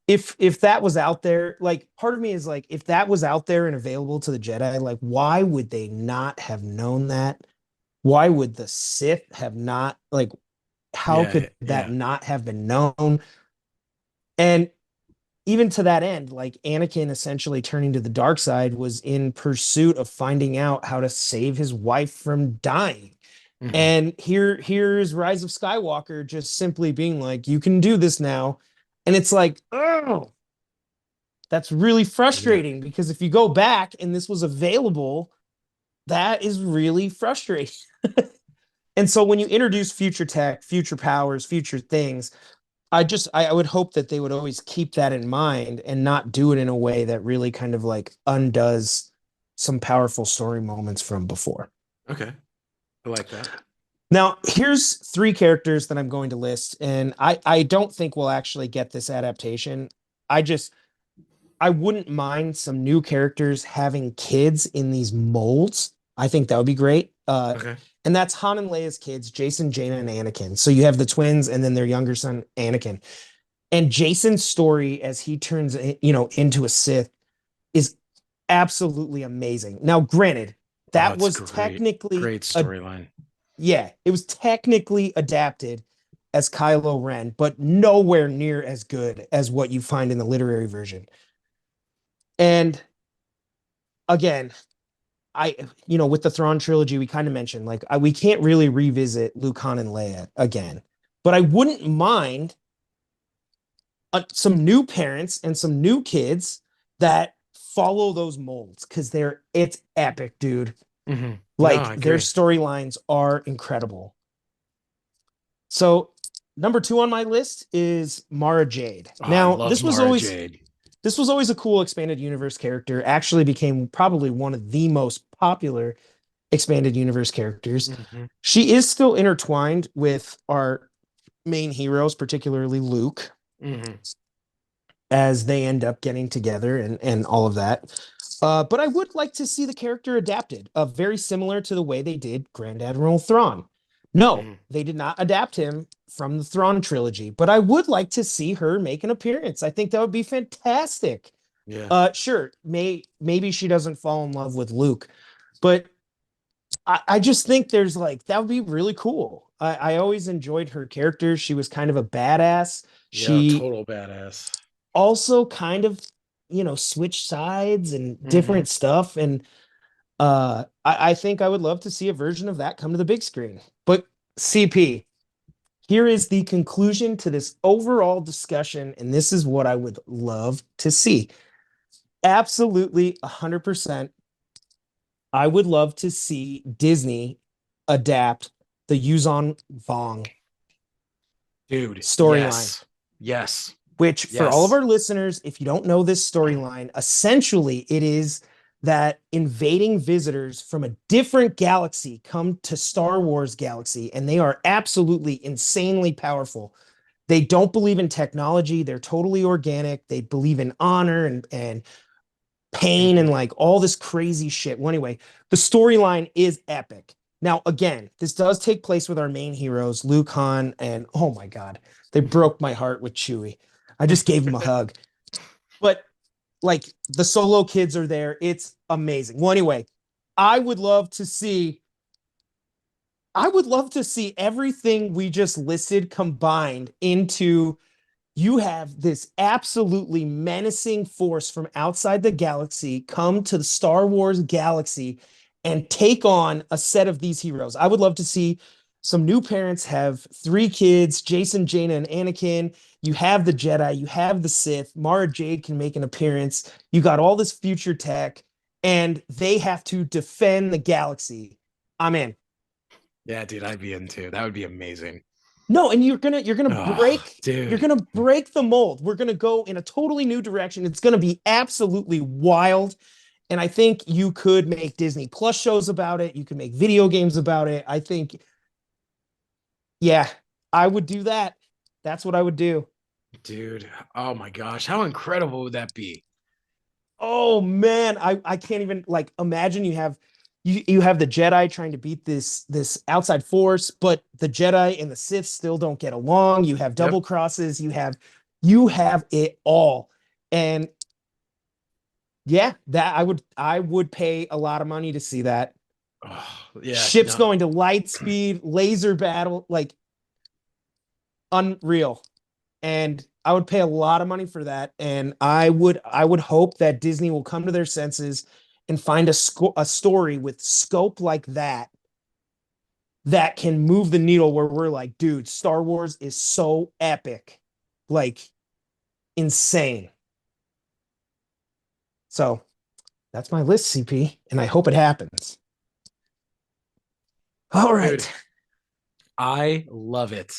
if that was out there, like part of me is like, if that was out there and available to the Jedi, like why would they not have known that? Why would the Sith have not, like, how Yeah. could that Yeah. not have been known? And even to that end, like Anakin essentially turning to the dark side was in pursuit of finding out how to save his wife from dying. Mhm. And here's Rise of Skywalker just simply being like, you can do this now. And it's like, oh, that's really Yeah. frustrating, because if you go back and this was available, that is really frustrating. And so when you introduce future tech, future powers, future things, I would hope that they would always keep that in mind and not do it in a way that really kind of like undoes some powerful story moments from before. Okay. I like that. Now, here's three characters that I'm going to list, and I don't think we'll actually get this adaptation. I just I wouldn't mind some new characters having kids in these molds. I think that would be great. Okay. And that's Han and Leia's kids, Jason, Jaina, and Anakin. So you have the twins and then their younger son, Anakin. And Jason's story as he turns, into a Sith is absolutely amazing. Now, granted, Oh, that it's was great. technically Great a storyline. yeah, it was technically adapted as Kylo Ren, but nowhere near as good as what you find in the literary version. And again, with the Thrawn trilogy, we kind of mentioned like we can't really revisit Luke, Han, and Leia again, but I wouldn't mind some new parents and some new kids that follow those molds, because it's epic, dude. No, Like I their agree. storylines are incredible. So number two on my list is Mara Jade. Oh, I Now, love Mara Jade. this was always a cool expanded universe character. Actually became probably one of the most popular expanded universe characters. Hmm. She is still intertwined with our main heroes, particularly Luke, Hmm. as they end up getting together and all of that. But I would like to see the character adapted, very similar to the way they did Grand Admiral Thrawn. No, Hmm. they did not adapt him from the Thrawn trilogy, but I would like to see her make an appearance. I think that would be fantastic. Yeah. Sure, maybe she doesn't fall in love with Luke, but I just think there's like that would be really cool. I always enjoyed her character. She was kind of a badass. Yeah, She total badass. also kind of, switch sides and Hmm. different stuff. And I think I would love to see a version of that come to the big screen. But CP, here is the conclusion to this overall discussion, and this is what I would love to see. Absolutely 100%. I would love to see Disney adapt the Yuzon Vong Dude, storyline, yes. Yes. which for all of Yes. our listeners, if you don't know this storyline, essentially it is that invading visitors from a different galaxy come to Star Wars galaxy, and they are absolutely insanely powerful. They don't believe in technology. They're totally organic. They believe in honor and pain and Hmm. like all this crazy shit. Well, anyway, the storyline is epic. Now, again, this does take place with our main heroes, Luke, Han, and oh my God, they broke my heart with Chewie. I just gave him a hug. But like the solo kids are there. It's amazing. Well, anyway, I would love to see I would love to see everything we just listed combined into you have this absolutely menacing force from outside the galaxy come to the Star Wars galaxy and take on a set of these heroes. I would love to see some new parents have three kids, Jason, Jaina, and Anakin. You have the Jedi, you have the Sith. Mara Jade can make an appearance. You got all this future tech, and they have to defend the galaxy. I'm in. Yeah, dude, I'd be into. That would be amazing. No, and you're gonna Oh, break you're dude. gonna break the mold. We're gonna go in a totally new direction. It's gonna be absolutely wild. And I think you could make Disney Plus shows about it. You could make video games about it. I think, yeah, I would do that. That's what I would do. Dude. Oh my gosh. How incredible would that be? Oh man, I can't even like imagine you have the Jedi trying to beat this outside force, but the Jedi and the Sith still don't get along. You have double Yep. crosses, you have it all. And yeah, that I would pay a lot of money to see that. Oh, yeah, Ships no. going to light speed, laser battle, like unreal. And I would pay a lot of money for that. And I would hope that Disney will come to their senses and find a story with scope like that that can move the needle where we're like, dude, Star Wars is so epic, like insane. So that's my list, CP, and I hope it happens. All Dude, right. I love it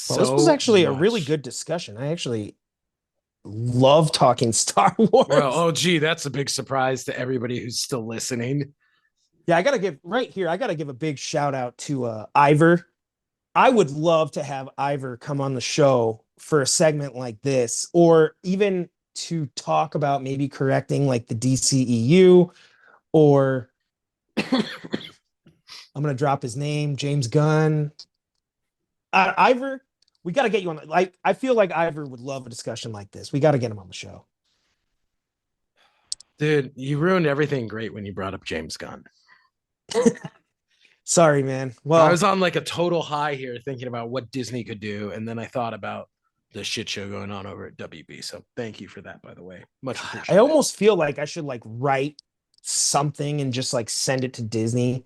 Well, this was so actually a really much. good discussion. I actually love talking Star Well, Wars. oh gee, that's a big surprise to everybody who's still listening. Yeah, I gotta give right here. I gotta give a big shout out to Ivor. I would love to have Ivor come on the show for a segment like this, or even to talk about maybe correcting like the DCEU, or I'm gonna drop his name, James Gunn. Ivor, we got to get you on. Like, I feel like Ivor would love a discussion like this. We got to get him on the show. Dude, you ruined everything great when you brought up James Gunn. Sorry, man. I was Well, on like a total high here thinking about what Disney could do. And then I thought about the shit show going on over at WB. So thank you for that, by the way. Much I appreciated. almost feel like I should like write something and just like send it to Disney.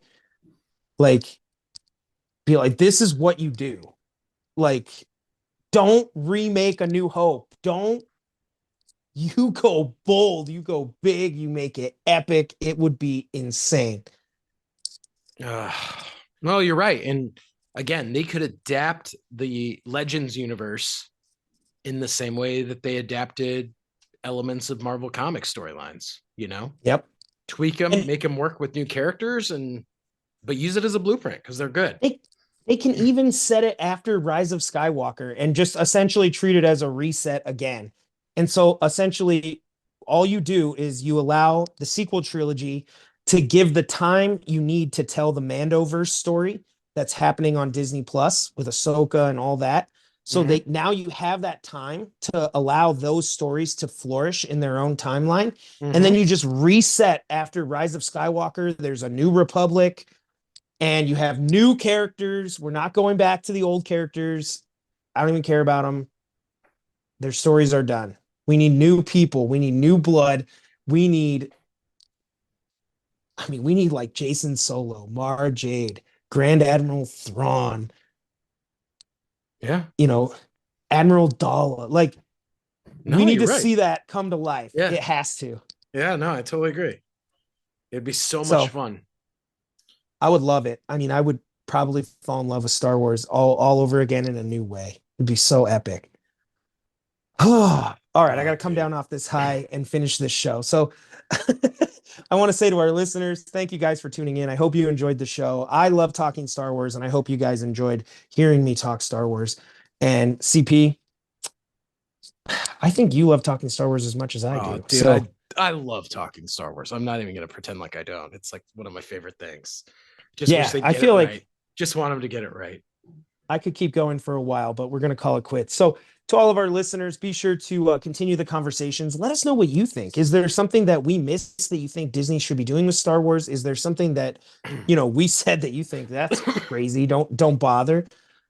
Like, be like, this is what you do. Like, don't remake A New Hope. Don't you go bold, you go big, you make it epic. It would be insane. Uh, no, you're right. And again, they could adapt the Legends universe in the same way that they adapted elements of Marvel comic storylines, Yep. tweak them, And make them work with new characters, and but use it as a blueprint because they're good. they they can even set it after Rise of Skywalker and just essentially treat it as a reset again. And so essentially all you do is you allow the sequel trilogy to give the time you need to tell the Mandoverse story that's happening on Disney Plus with Ahsoka and all that. So Mm-hmm. they now you have that time to allow those stories to flourish in their own timeline. And then Mm-hmm. you just reset after Rise of Skywalker. There's a new Republic and you have new characters. We're not going back to the old characters. I don't even care about them. Their stories are done. We need new people. We need new blood. We need, we need like Jason Solo, Mara Jade, Grand Admiral Thrawn, Yeah. you know, Admiral Dala. Like, we No, need you're to right. see that come to life. Yeah. It has to. Yeah. No, I totally agree. It'd be so much So fun. I would love it. I mean, I would probably fall in love with Star Wars all over again in a new way. It'd be so epic. Oh, all right. I got Oh, to come dude. down off this high and finish this show. So I want to say to our listeners, thank you guys for tuning in. I hope you enjoyed the show. I love talking Star Wars, and I hope you guys enjoyed hearing me talk Star Wars. And CP, I think you love talking Star Wars as much as I Oh, do. dude, So I love talking Star Wars. I'm not even gonna pretend like I don't. It's like one of my favorite things. Just wish yeah, they'd I get it feel like right. Just want them to get it right. I could keep going for a while, but we're going to call it quits. So, to all of our listeners, be sure to continue the conversations. Let us know what you think. Is there something that we missed that you think Disney should be doing with Star Wars? Is there something that, we said that you think that's crazy? Don't bother.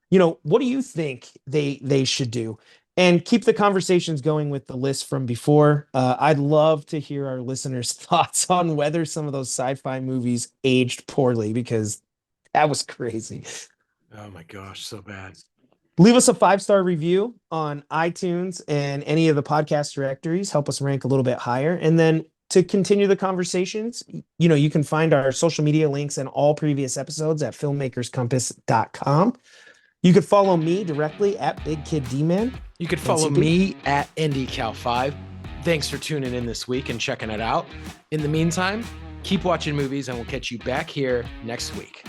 What do you think they should do? And keep the conversations going with the list from before. I'd love to hear our listeners' thoughts on whether some of those sci-fi movies aged poorly because that was crazy. Oh my gosh, so bad. Leave us a 5-star review on iTunes and any of the podcast directories. Help us rank a little bit higher. And then to continue the conversations, you can find our social media links and all previous episodes at filmmakerscompass.com. You could follow me directly at Big Kid D-Man. You could And follow CP. me at IndyCal5. Thanks for tuning in this week and checking it out. In the meantime, keep watching movies and we'll catch you back here next week.